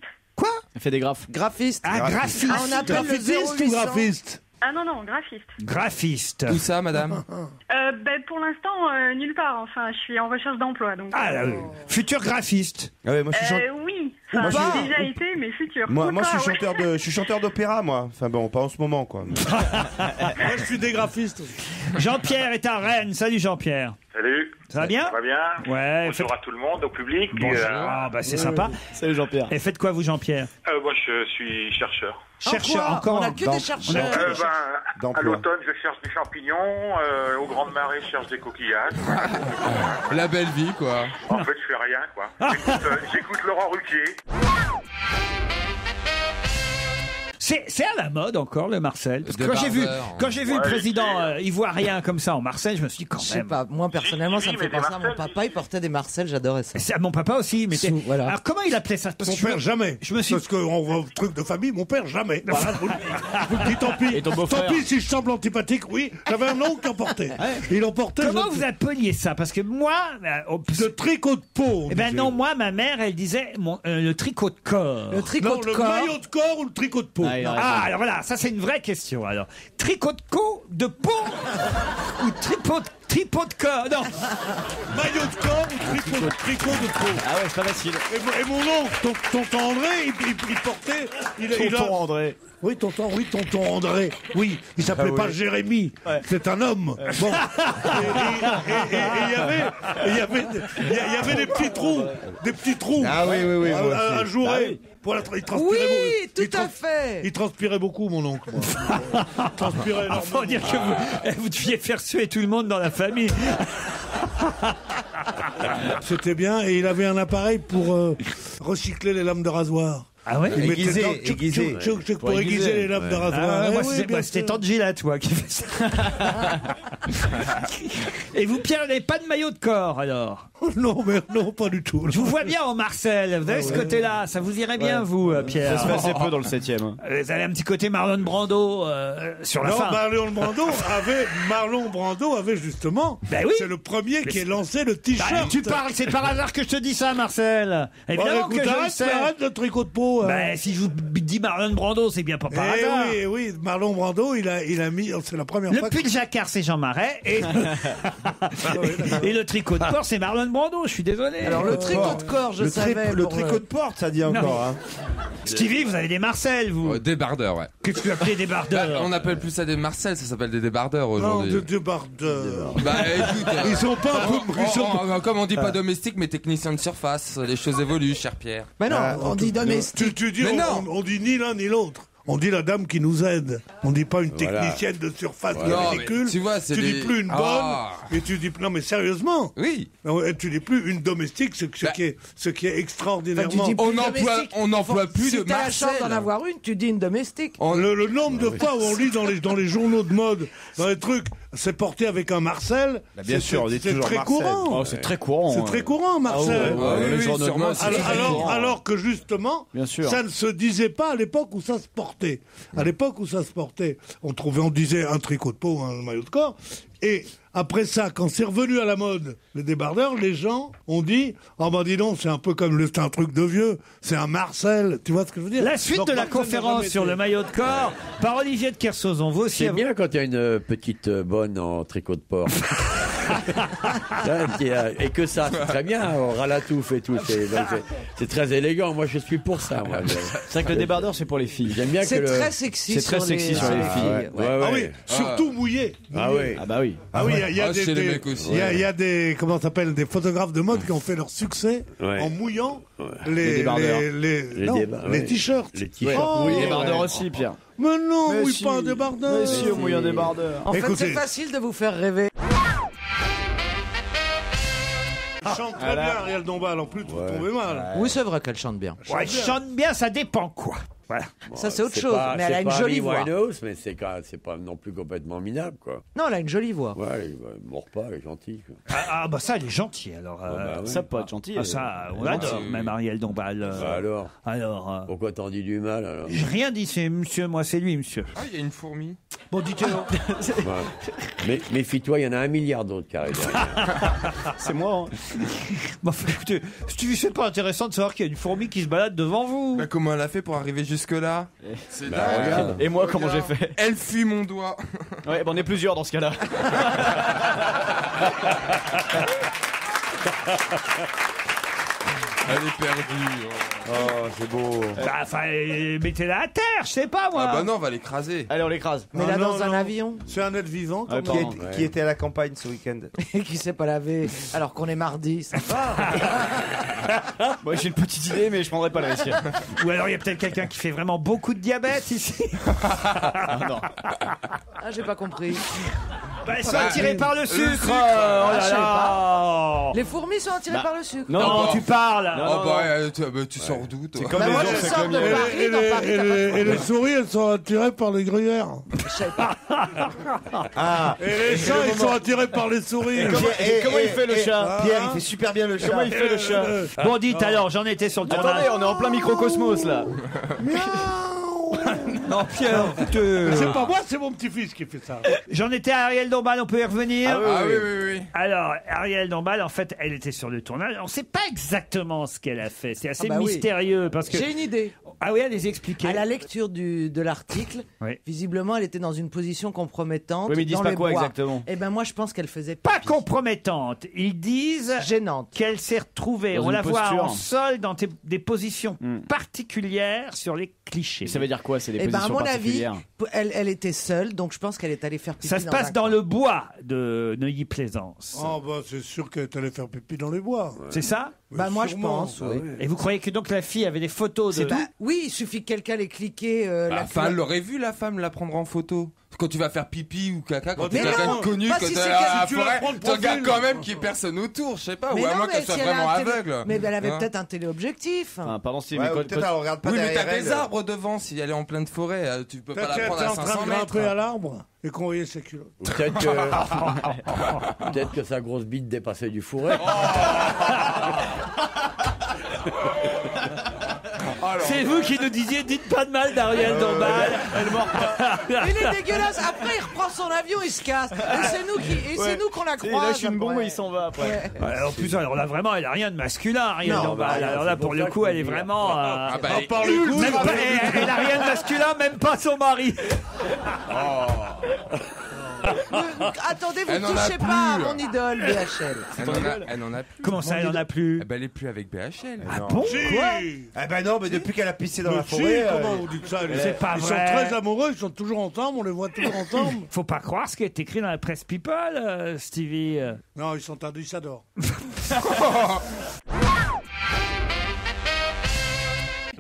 Elle fait des graphes.
Graphiste.
Ah, graphiste.
Ah, on appelle le
Graphiste ou
0800.
graphiste?
Ah non, non, graphiste.
Graphiste.
Où ça, madame?
Bah, pour l'instant, nulle part. Enfin, je suis en recherche d'emploi, donc.
Ah, là, futur graphiste.
Ah ouais, moi je suis
Oui. Enfin,
Moi,
j'ai déjà été, mais futur.
Moi, je suis
Pas, ouais.
je suis chanteur d'opéra, moi. Enfin bon, pas en ce moment, quoi.
Moi, je suis des graphistes.
Jean-Pierre est à Rennes. Salut Jean-Pierre.
Salut.
Ça va bien?
Ça va bien?
Ouais.
Bonjour à tout le monde, au public.
Bonjour. Ah, bah c'est sympa.
Salut Jean-Pierre.
Et faites quoi vous, Jean-Pierre?
Moi, je suis chercheur.
Chercheur
quoi
encore.
On a que des chercheurs.
À
D'emploi.
l'automne, je cherche des champignons. Aux grandes marées, je cherche des coquillages.
La belle vie, quoi.
En fait, je fais rien, quoi. J'écoute Laurent Ruquier.
C'est à la mode encore le Marcel. Parce que
Des
quand j'ai vu le
Ouais,
président ivoirien comme ça en Marseille, je me suis dit quand
Je sais
même.
pas, moi personnellement, ça me fait
mais des
penser à mon
Marcel,
papa, il portait des Marcel, j'adorais ça.
C'est à mon papa aussi, mais
Voilà.
alors comment il appelait ça? Parce
Mon
que
père, jamais.
je me suis-
Parce qu'on voit truc de famille, mon père, jamais. Voilà, je vous le dis, tant pis.
Et ton
Tant
beau-frère?
pis si je semble antipathique, oui. J'avais un oncle qui en portait. Il en portait.
Comment vous appeliez ça? Parce que moi,
De tricot de peau.
eh ben non, moi ma mère elle disait le tricot de corps.
Le tricot
Non,
de
le
corps.
maillot de corps ou le tricot de peau.
Ah, il a raison.
Ah, alors voilà, ça c'est une vraie question. Alors, tricot de peau ou tripot de corps? Non.
Maillot de corps ou tricot de peau.
Ah ouais, c'est pas facile.
Et mon oncle, tonton André, il portait.
Tonton André.
Oui, tonton André. Oui, il s'appelait pas Jérémy. C'est un homme. Bon. Et il y avait des petits trous. Des petits trous.
Ah oui, oui, oui. moi aussi.
Un jouret. Voilà, il transpirait
Oui,
beaucoup.
tout à fait.
Il transpirait beaucoup, mon oncle. moi. Il transpirait
Il faut dire que vous deviez faire suer tout le monde dans la famille.
C'était bien. Et il avait un appareil pour recycler les lames de rasoir.
Ah ouais?
Il mettait
Aiguiser,
dedans,
aiguiser.
pour aiguiser les lames de rasoir.
Ah, moi,
oui, bien
c'était
sûr.
Tante Gillette, moi, qui fait ça. Et vous, Pierre, vous n'avez pas de maillot de corps, alors?
Non, mais non, pas du tout.
Je vous vois bien en Marcel. Vous avez ce côté-là. Ça vous irait bien, vous, Pierre?
Ça se fait assez peu dans le 7ème.
Vous avez un petit côté Marlon Brando sur la
Non,
fin.
Marlon Brando avait justement.
Ben oui.
C'est le premier qui a lancé le
Bah,
t-shirt.
tu parles, c'est par hasard que je te dis ça, Marcel.
Bon,
Évidemment
écoute,
que je le sais.
arrête le tricot de peau.
Ben, si je vous dis Marlon Brando, c'est bien pas par hasard.
Oui, Marlon Brando, il a mis. C'est la première
Le
fois.
pull jacquard, c'est Jean Marais. Et, et le tricot de porc, c'est Marlon Brando. Je suis désolé.
Alors le tricot de corps, je savais.
Le
pour,
tricot de porte, ça dit encore. Hein.
Stevie, vous avez des Marcel, vous.
Débardeurs, ouais.
Qu'est-ce que tu appelais des
Bah,
bardeurs?
on appelle plus ça des Marcel, ça s'appelle des débardeurs
Non,
aujourd'hui.
de débardeurs.
Bah écoute,
Ils sont pas.
comme on dit pas domestique, mais technicien de surface. Les choses évoluent, cher Pierre.
Mais non, on dit domestique.
Tu dis,
Mais non.
on dit ni l'un ni l'autre. on dit la dame qui nous aide. On dit pas une
Voilà.
technicienne de surface
Voilà.
de
Non,
ridicule.
mais tu vois, c'est
dis
des-
plus une bonne
Ah.
et tu dis non mais sérieusement.
Oui.
Non, et tu dis plus une domestique, ce qui est extraordinairement.
on n'emploie plus
si
de
t'as la chance
Marcel.
d'en avoir une, tu dis une domestique.
Le nombre de fois où on lit dans les journaux de mode, dans les trucs, c'est porté avec un Marcel.
Bah, bien sûr, on dit
c'est
toujours
très
Marcel.
courant.
Oh, c'est très courant.
C'est très courant, Marcel.
Ah ouais, les journaux de mode, c'est très courant.
Alors que justement,
Bien sûr.
ça ne se disait pas à l'époque où ça se portait. À l'époque où ça se portait, on disait un tricot de peau, un maillot de corps. Et après ça, quand c'est revenu à la mode, les débardeurs, les gens ont dit oh ben dis donc, c'est un peu comme c'est un truc de vieux, c'est un Marcel. Tu vois ce que je veux dire?
La suite
Donc,
de la
Marcel n'a
conférence
jamais
sur
été-
le maillot de corps par Olivier de Kersauzon. Vous aussi.
C'est bien quand il y a une petite bonne en tricot de porc. Et que ça, c'est très bien, on ralatouffe et tout. C'est très élégant. Moi, je suis pour ça. Moi.
C'est vrai que le débardeur, c'est pour les filles.
J'aime bien que
C'est
le...
très sexy.
C'est très sexy sur les filles.
Ah oui, surtout mouillé.
Ah oui.
Ah bah oui.
Ah oui, il y a
Ah,
des,
chez les
des-
mecs aussi.
il y a des comment ça s'appelle, des photographes de mode qui ont fait leur succès
Ouais.
en mouillant
Les débardeurs.
les t-shirts.
Les t-shirts.
Oh,
Oui, les débardeurs aussi, Pierre.
Mais non,
Mais
oui,
si.
pas un débardeur.
Mais si, au moyen débardeur.
En fait,
Écoutez.
c'est facile de vous faire rêver.
Il chante très bien, Ariel Dombal, en plus, vous trouvez mal.
Oui, c'est vrai qu'elle chante bien.
Ouais, chante bien, ça dépend quoi. Voilà.
Ça, c'est autre
C'est
chose.
pas-
Mais elle
c'est
a une
pas
jolie
Amy
voix.
Winehouse, mais c'est pas non plus complètement minable, quoi.
Non, elle a une jolie voix.
Ouais, elle mord pas, elle est gentille. Quoi.
Bah ça, elle est gentille alors.
bah ouais.
Ça peut être gentil.
Ah, ça, on l'adore, même Ariel Dombal.
Bah alors,
Alors,
pourquoi t'en dis du mal alors?
j'ai rien dit, c'est monsieur, moi c'est lui, monsieur.
Ah, il y a une fourmi.
Bon, dites-le.
Ouais. Mais méfie-toi, il y en a 1 milliard d'autres carrés derrière.
C'est moi. Hein.
Bon, écoutez, c'est pas intéressant de savoir qu'il y a une fourmi qui se balade devant vous.
Bah, comment elle a fait pour arriver jusque-là? C'est
Bah,
dingue.
regarde.
Et moi, comment j'ai fait?
Elle fuit mon doigt.
Ouais, bah on est plusieurs dans ce cas-là.
Elle est perdue.
Oh, c'est beau.
Bah, enfin, mettez-la à terre, je sais pas moi.
Ah bah non, on va l'écraser.
Allez, on l'écrase.
Mais
Ah
là,
non,
dans un
non.
avion,
C'est un être vivant.
Ouais,
quand même.
pardon.
Qui était à la campagne ce week-end?
qui sait pas laver, alors qu'on est mardi, ça va.
Bon, j'ai une petite idée, mais je prendrai pas le risque.
Ou alors il y a peut-être quelqu'un qui fait vraiment beaucoup de diabète ici.
Ah, non.
Ah, j'ai pas compris.
Bah, ils sont attirés par le sucre.
sucre.
Oh là
Ah, je sais
là.
Les fourmis sont attirées
Bah.
par le sucre.
Non,
Non, tu parles.
Non,
Oh
non,
bah, tu sors d'où, toi?
comme
Bah,
les
moi,
ours
je
avec
sors
le
de
miel.
Paris, dans Paris, t'as pas de
Et les souris, elles sont attirées par les gruyères.
Ah,
Et les chats, ils sont attirés par les souris.
Comment il fait le chat?
Pierre, il fait super bien le chat.
Comment il fait le chat?
Bon, dites alors, j'en étais sur le tournage.
Attendez, on est en plein microcosmos là.
Non, Pierre, écoutez,
C'est pas moi, c'est mon petit-fils qui fait ça.
j'en étais à Ariel Dombal, on peut y revenir.
Ah oui.
Alors, Ariel Dombal, en fait, elle était sur le tournage. On ne sait pas exactement ce qu'elle a fait. C'est assez
Ah bah oui.
mystérieux parce que.
J'ai une idée.
Ah oui, allez expliquer.
À la lecture de l'article,
Oui.
visiblement, elle était dans une position compromettante.
Oui, mais ils disent
dans
pas
les
quoi
bois.
exactement.
Eh ben moi, je pense qu'elle faisait
Pas
pipi.
compromettante. Ils disent
Gênante.
qu'elle s'est retrouvée.
Dans
On
une
la voit
posture.
en sol dans des positions
Hmm.
particulières sur les clichés.
Ça veut dire quoi? C'est des
Eh ben, à
positions
mon avis,
particulières.
elle était seule, donc je pense qu'elle est allée faire pipi.
Ça se passe dans le bois de Neuilly-Plaisance.
Oh, bah, c'est sûr qu'elle est allée faire pipi dans les bois.
C'est ça?
Bah moi, je
Sûrement.
pense, oui.
Et vous croyez que donc la fille avait des photos de...
Bah, oui, il suffit que quelqu'un les cliqué.
Enfin, elle l'aurait vu, la femme, la prendre en photo. Quand tu vas faire pipi ou caca, quand tu
Mais
es quelqu'un
non,
de connu,
pas
quand
si
tu
c'est
es à la
si tu la
forêt,
prends de
tu regardes
profil.
quand même qu'il n'y ait personne autour, je sais pas,
Mais
ou à
non,
moins
mais
qu'elle
si
soit
elle a
vraiment
un télé-
aveugle.
Mais elle avait
Hein.
peut-être un téléobjectif.
Enfin, pardon, Steve,
Ouais,
mais
ou
quand-
peut-être elle regarde pas
Oui, mais
derrière
t'as des
elle.
arbres devant, si elle est en pleine forêt, tu peux pas
Peut-être
la
qu'elle
prendre
était
à
en train
500
de
mètres.
grimper à l'arbre et qu'on voyait ses culottes.
Peut-être que sa grosse bite dépassait du fourré.
C'est vous qui nous disiez, dites pas de mal d'Ariel Dombal. Elle mord pas.
Il est dégueulasse. Après, il reprend son avion, il se casse. Et c'est nous
Ouais.
qu'on la
Il
croise.
lâche une bombe
après.
et il s'en va après.
Ouais.
En plus, alors là, vraiment, elle a rien de masculin, Ariel
Non,
Dombal.
bah,
Alors là,
c'est
pour
pour
le
ça
coup,
que
elle est
je veux dire.
vraiment...
Ah bah,
À part le coup,
même pas- elle a rien de masculin, même pas son mari.
Attendez, vous
Elle n'en a
touchez
plus.
pas à mon idole, BHL.
Elle n'en a plus.
Comment ça, elle en a plus?
Eh ben, elle est plus avec BHL.
Ah bon?
Si.
Eh ben non, mais depuis qu'elle a pissé dans
Mais
la
si,
forêt.
comment vous dites ça?
C'est pas
Ils
vrai.
sont très amoureux, ils sont toujours ensemble, on les voit toujours ensemble.
Faut pas croire ce qui est écrit dans la presse People, Stevie.
Non, ils s'adorent.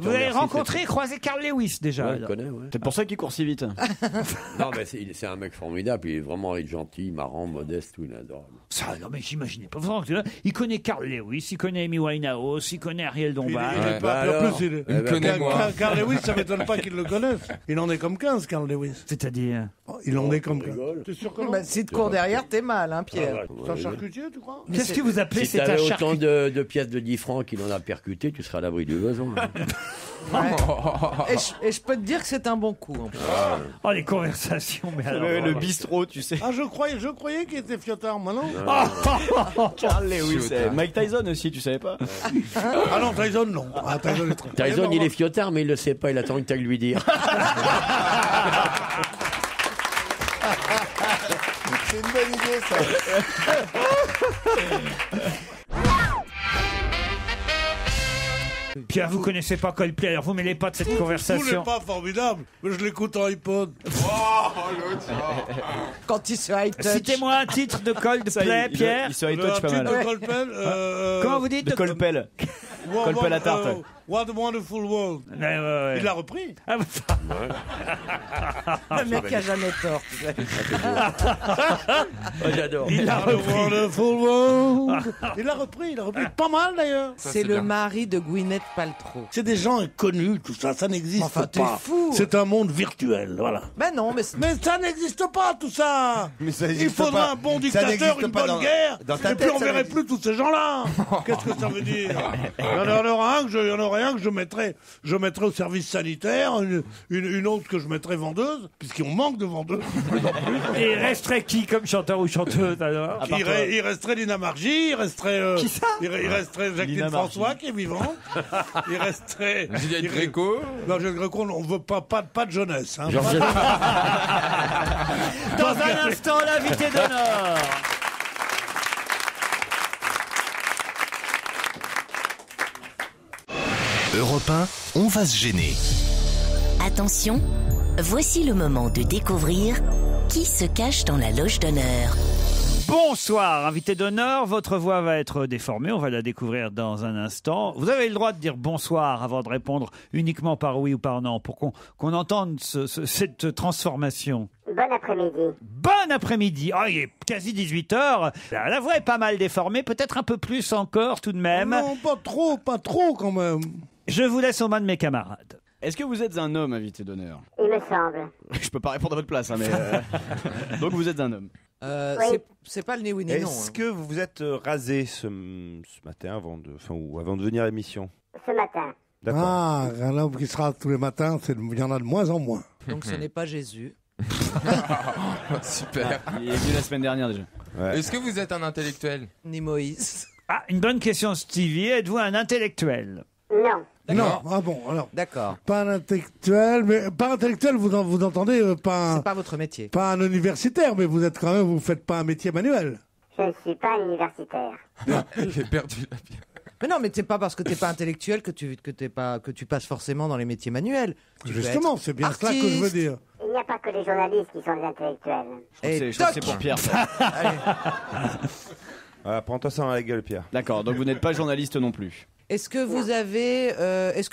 Vous allez avez rencontré et croisé Carl Lewis déjà.
Ouais, je connais, ouais.
C'est pour ça qu'il court si vite.
Non, mais c'est un mec formidable. Il est vraiment gentil, marrant, modeste, tout, il est adorable.
Ça, non, mais j'imaginais pas. Il connaît Carl Lewis, il connaît Amy Winehouse, il connaît Ariel Dombal.
En plus,
il connaît moi.
Carl Lewis, ça m'étonne pas qu'il le connaisse. Il en est comme 15, Carl Lewis.
C'est-à-dire
il en est comme 15. T'es sûr que non?
Si tu cours derrière, t'es mal, hein, Pierre.
C'est un charcutier, tu crois?
Qu'est-ce que vous appelez
Si
c'est un
t'avais
charcutier?
autant de pièces de 10 francs qu'il en a percuté, tu serais à l'abri du besoin.
Ouais. Et je peux te dire que c'est un bon coup. En plus.
Oh, les conversations, mais alors.
Le bistrot, tu sais.
Ah, je croyais qu'il était fiotard, moi non?
Carl Lewis. Mike Tyson aussi, tu savais pas?
Ah non, Tyson, non. Ah, Tyson est très...
Tyson, il est fiotard, mais il le sait pas, il attend que tu lui dire.
C'est une bonne idée, ça.
Pierre, vous connaissez pas Coldplay, alors vous mêlez pas de cette
Vous
conversation.
n'est pas formidable, mais je l'écoute en iPod.
Quand il se high touch.
Citez-moi un titre de Coldplay, Pierre.
Il se high touch pas mal.
De Coldplay,
Comment vous dites
De Coldplay. Coldplay à tarte.
What a Wonderful World.
Ouais.
Il l'a repris.
Ah,
Le mec a jamais tort. Tu sais.
Oh, j'adore.
il a
What a
repris.
Wonderful World. Il l'a repris. Pas mal d'ailleurs.
C'est le mari de Gwyneth Paltrow.
C'est des gens inconnus, tout ça, ça n'existe
Enfin, t'es
pas.
fou.
C'est un monde virtuel, voilà.
Ben non, mais
Mais ça n'existe pas, tout ça.
Mais ça
Il
n'existe
faudra
pas.
un bon
Ça
dictateur,
n'existe
une
pas
bonne guerre,
dans ta
et puis
tête,
on
ça
verrait
n'existe.
plus tous ces gens-là. Qu'est-ce que ça veut dire? Il y en aurait un que je mettrais au service sanitaire, une autre que je mettrais vendeuse, puisqu'on manque de vendeuses.
Et il resterait qui comme chanteur ou chanteuse alors?
Il resterait Lina Margy, il resterait...
Qui ça?
Il resterait Jacqueline
Lina
François, qui est vivante. Il resterait...
Juliette Gréco.
Non, Juliette Gréco, on veut pas de jeunesse. Hein.
Dans un instant, l'invité d'honneur.
Europe 1, on va se gêner.
Attention, voici le moment de découvrir qui se cache dans la loge d'honneur.
Bonsoir, invité d'honneur. Votre voix va être déformée. On va la découvrir dans un instant. Vous avez le droit de dire bonsoir avant de répondre uniquement par oui ou par non pour qu'on entende cette transformation.
Bon après-midi.
Bon après-midi. Oh, il est quasi 18h. La voix est pas mal déformée, peut-être un peu plus encore tout de même.
Non, pas trop quand même.
Je vous laisse aux mains de mes camarades.
Est-ce que vous êtes un homme, invité d'honneur?
Il me semble.
Je peux pas répondre à votre place, hein, mais... Donc vous êtes un homme.
Oui. C'est pas le ni oui ni non.
Est-ce que vous vous êtes rasé ce matin avant de venir à l'émission?
Ce matin.
D'accord.
Ah, un homme qui sera tous les matins, il y en a de moins en moins.
Donc ce n'est pas Jésus.
Super.
Il est venu la semaine dernière déjà.
Ouais.
Est-ce que vous êtes un intellectuel?
Ni Moïse.
Ah, une bonne question, Stevie. Êtes-vous un intellectuel?
Non.
Non, ah bon, alors.
D'accord.
Pas un intellectuel, mais pas intellectuel, vous entendez, pas
C'est pas votre métier.
pas un universitaire, mais vous faites pas un métier manuel.
Je ne suis pas universitaire.
J'ai perdu la pierre.
Mais non, mais c'est pas parce que t'es pas intellectuel que tu passes forcément dans les métiers manuels. Tu peux
Justement,
être
c'est bien cela que je veux
artiste.
dire.
Il n'y a pas que les journalistes qui sont des intellectuels.
Et
Je crois que c'est
toc.
pour Pierre. ça.
Voilà, prends-toi ça dans la gueule, Pierre.
D'accord, donc vous n'êtes pas journaliste non plus.
Est-ce que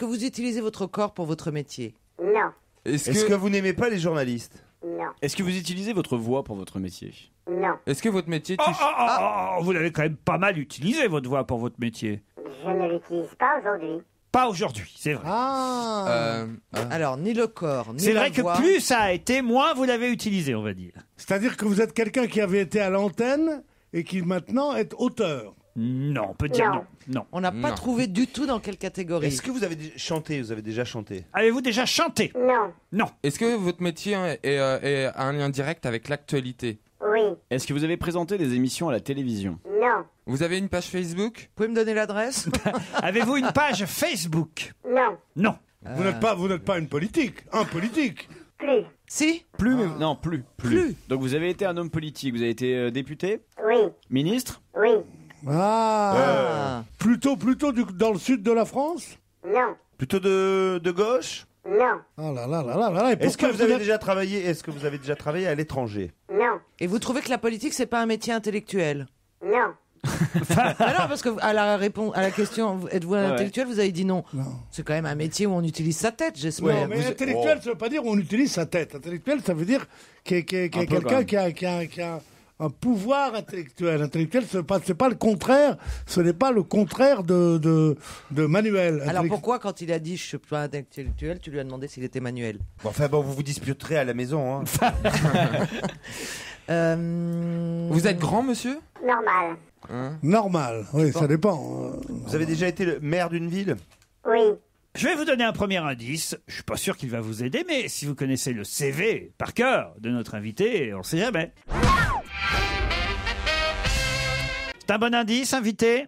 vous utilisez votre corps pour votre métier?
Non.
Est-ce que vous n'aimez pas les journalistes?
Non.
Est-ce que vous utilisez votre voix pour votre métier?
Non.
Est-ce que votre métier touche...
Vous l'avez quand même pas mal utilisé, votre voix, pour votre métier.
Je ne l'utilise pas aujourd'hui.
Pas aujourd'hui, c'est vrai.
Alors, ni le corps, ni
C'est
la
vrai que
voix.
plus ça a été, moins vous l'avez utilisé, on va dire.
C'est-à-dire que vous êtes quelqu'un qui avait été à l'antenne et qui maintenant est auteur.
Non, on peut dire
Non.
non.
On n'a pas
Non.
trouvé du tout dans quelle catégorie.
Est-ce que vous avez chanté? Vous avez déjà chanté?
Avez-vous déjà chanté?
Non.
Non.
Est-ce que votre métier a un lien direct avec l'actualité?
Oui.
Est-ce que vous avez présenté des émissions à la télévision?
Non.
Vous avez une page Facebook?
Vous pouvez me donner l'adresse?
Avez-vous une page Facebook?
Non.
Non.
Vous n'êtes pas une politique. Un politique.
Plus.
Si.
Plus, mais... Non, plus. Donc vous avez été un homme politique, vous avez été député?
Oui.
Ministre?
Oui.
Plutôt dans le sud de la France?
Non.
Plutôt de gauche?
Non.
Oh là là là là là. Et
Est-ce que
pourquoi
vous avez déjà travaillé? Est-ce que vous avez déjà travaillé à l'étranger?
Non.
Et vous trouvez que la politique, c'est pas un métier intellectuel?
Non.
Bah non, parce que à la question, êtes-vous un intellectuel, vous avez dit non. C'est quand même un métier où on utilise sa tête, j'espère.
Mais intellectuel, ça veut pas dire on utilise sa tête. Intellectuel, ça veut dire qu'il y a quelqu'un qui a un pouvoir intellectuel. Intellectuel, c'est pas le contraire. Ce n'est pas le contraire de manuel.
Alors pourquoi, quand il a dit je suis pas intellectuel, tu lui as demandé s'il était manuel?
Vous vous disputerez à la maison.
Vous êtes grand, monsieur?
Normal.
Normal, oui, ça dépend.
Vous avez déjà été le maire d'une ville?
Oui.
Je vais vous donner un premier indice. Je suis pas sûr qu'il va vous aider, mais si vous connaissez le CV par cœur de notre invité, on sait jamais. C'est un bon indice, invité?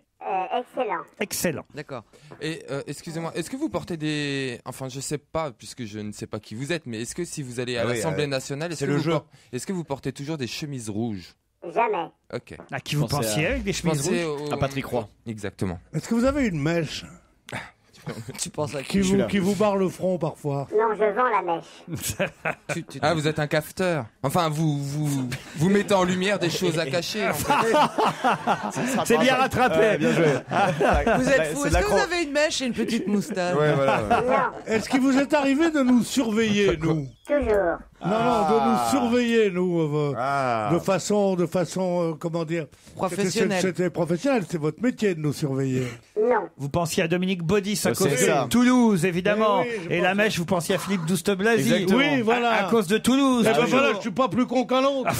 Excellent.
Excellent.
D'accord.
Et excusez-moi, est-ce que vous portez des... Enfin, je sais pas, puisque je ne sais pas qui vous êtes, mais est-ce que si vous allez à l'Assemblée nationale, est-ce que vous portez toujours des chemises rouges?
Jamais.
Ok.
À qui vous pensiez avec des chemises rouges?
À Patrick Roy. Exactement.
Est-ce que vous avez une mèche
Tu penses à
qui vous barre le front parfois?
Non, je vends la mèche.
Ah, vous êtes un cafeteur. Enfin, vous mettez en lumière des choses à cacher. En fait.
C'est bien rattrapé.
Bien joué.
Vous êtes fou. Est-ce que vous avez une mèche et une petite moustache?
Est-ce qu'il vous est arrivé de nous surveiller, nous?
Toujours.
Non, de nous surveiller, nous, de façon, comment dire,
professionnelle.
C'était professionnel, c'est votre métier de nous surveiller.
Non.
Vous pensiez à Dominique Baudis à cause de
ça.
Toulouse, évidemment.
Oui,
et la mèche, vous pensiez à Philippe Douste-Blazy.
Oui, voilà.
À cause de Toulouse.
Et ben voilà, je suis pas plus con qu'un autre.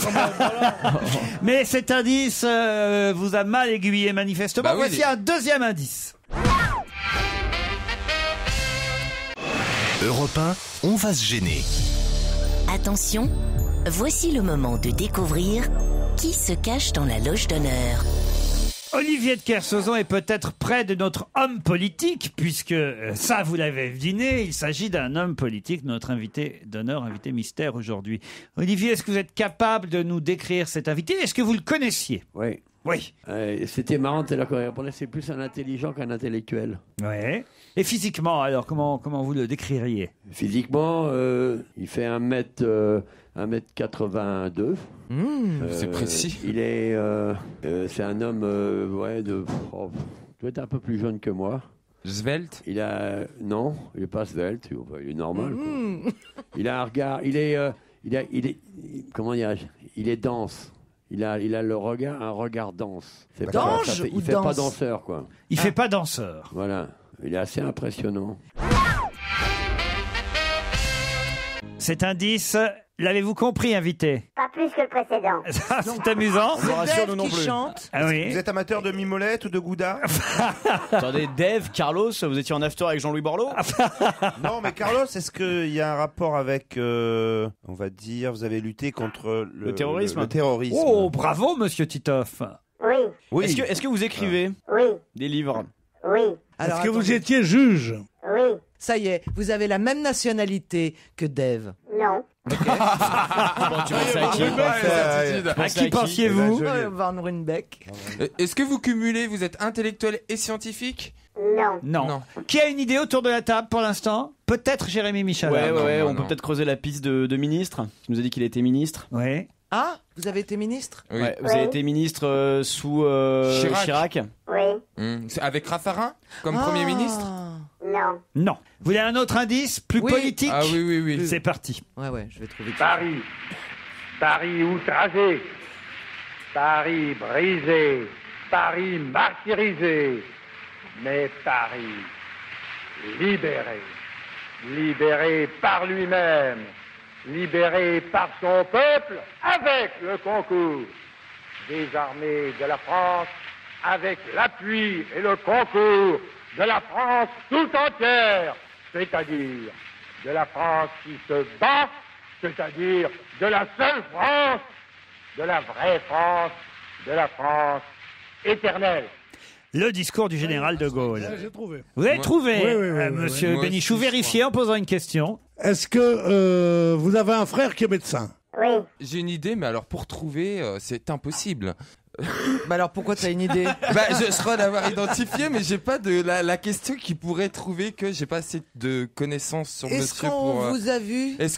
Mais cet indice vous a mal aiguillé, manifestement. Voici un deuxième indice.
Europe 1, on va se gêner.
Attention, voici le moment de découvrir qui se cache dans la loge d'honneur.
Olivier de Kersauzon est peut-être près de notre homme politique, puisque ça, vous l'avez deviné, il s'agit d'un homme politique, notre invité d'honneur, invité mystère aujourd'hui. Olivier, est-ce que vous êtes capable de nous décrire cet invité? Est-ce que vous le connaissiez?
Oui.
Oui.
C'était marrant, t'es là quand il répondait, c'est plus un intelligent qu'un intellectuel.
Ouais. Et physiquement, alors, comment vous le décririez?
Physiquement, il fait 1m82.
C'est précis.
Il est, c'est un homme, doit être un peu plus jeune que moi.
Svelte?
Non, il est pas svelte, il est normal. Quoi. Il a un regard, il est, comment dirais-je, il est dense. Il a un regard dense. Il fait pas danseur, quoi.
Il fait pas danseur.
Voilà. Il est assez impressionnant.
Cet indice, l'avez-vous compris, invité?
Pas plus que le précédent.
C'est amusant.
C'est Dave qui chante.
Ah oui.
Vous êtes amateur de mimolette ou de gouda?
Attendez, Dave, Carlos, vous étiez en after avec Jean-Louis Borloo?
Non, mais Carlos, est-ce qu'il y a un rapport avec, on va dire, vous avez lutté contre
le terrorisme?
Le terrorisme.
Oh, bravo, monsieur Titoff.
Oui.
Est-ce que vous écrivez des livres?
Oui.
Est-ce que vous étiez juge?
Oui.
Ça y est, vous avez la même nationalité que Dave.
Non.
Bon, tu penses à qui?
À qui pensiez-vous?
Van Ruynbeck.
Est-ce que vous cumulez, vous êtes intellectuel et scientifique?
Non.
Qui a une idée autour de la table pour l'instant? Peut-être Jérémy Michalak.
Ouais, on peut peut-être creuser la piste de ministre. Il nous a dit qu'il était ministre.
Ouais.
Ah, vous avez été ministre?
Oui.
Ouais, vous avez été ministre sous Chirac.
Oui.
Avec Raffarin comme Premier ministre?
Non.
Non. Vous voulez un autre indice plus politique?
Ah oui.
C'est parti.
Ouais, je vais trouver.
Paris outragé, Paris brisé, Paris martyrisé, mais Paris libéré par lui-même, libéré par son peuple, avec le concours des armées de la France, avec l'appui et le concours de la France tout entière, c'est-à-dire de la France qui se bat, c'est-à-dire de la seule France, de la vraie France, de la France éternelle.
Le discours du général de Gaulle.
J'ai trouvé.
Vous avez trouvé,
Oui,
monsieur Bénichou, vérifiez en posant une question.
Est-ce que vous avez un frère qui est médecin?
Oui.
J'ai une idée, mais alors pour trouver, c'est impossible.
Bah alors pourquoi t'as une idée?
Je crois l'avoir identifié, mais j'ai pas de la question qui pourrait trouver que j'ai pas assez de connaissances sur
Est-ce
monsieur
qu'on
pour.
vous a vu?
Est-ce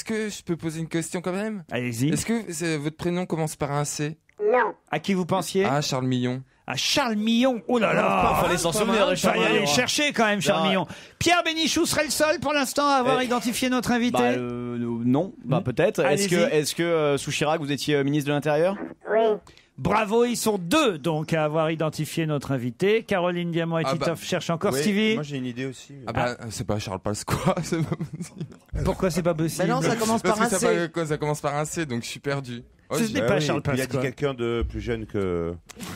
que je peux poser une question quand même?
Allez-y.
Est-ce que votre prénom commence par un C?
Non.
À qui vous pensiez?
Ah, Charles Millon.
À Charles Millon. Oh là là.
Fallait s'en souvenir de Charles
Fallait aller
Millon.
chercher quand même, Charles
Non.
Millon. Pierre Bénichou serait le seul pour l'instant à avoir identifié notre invité.
Non, peut-être. Est-ce
Allez-y.
que sous Chirac, vous étiez ministre de l'Intérieur?
Oui.
Bravo, ils sont deux donc à avoir identifié notre invité. Caroline Diamant et Titoff cherchent encore.
Oui,
Stevie.
moi j'ai une idée aussi.
Ah bah, c'est pas Charles Pasqua. C'est pas possible.
Pourquoi c'est pas possible?
Mais non, ça commence par un
Parce
C.
que ça commence par un C, donc je suis perdu.
Ce n'est pas Charles
Il a dit
Pasqua.
quelqu'un de plus jeune que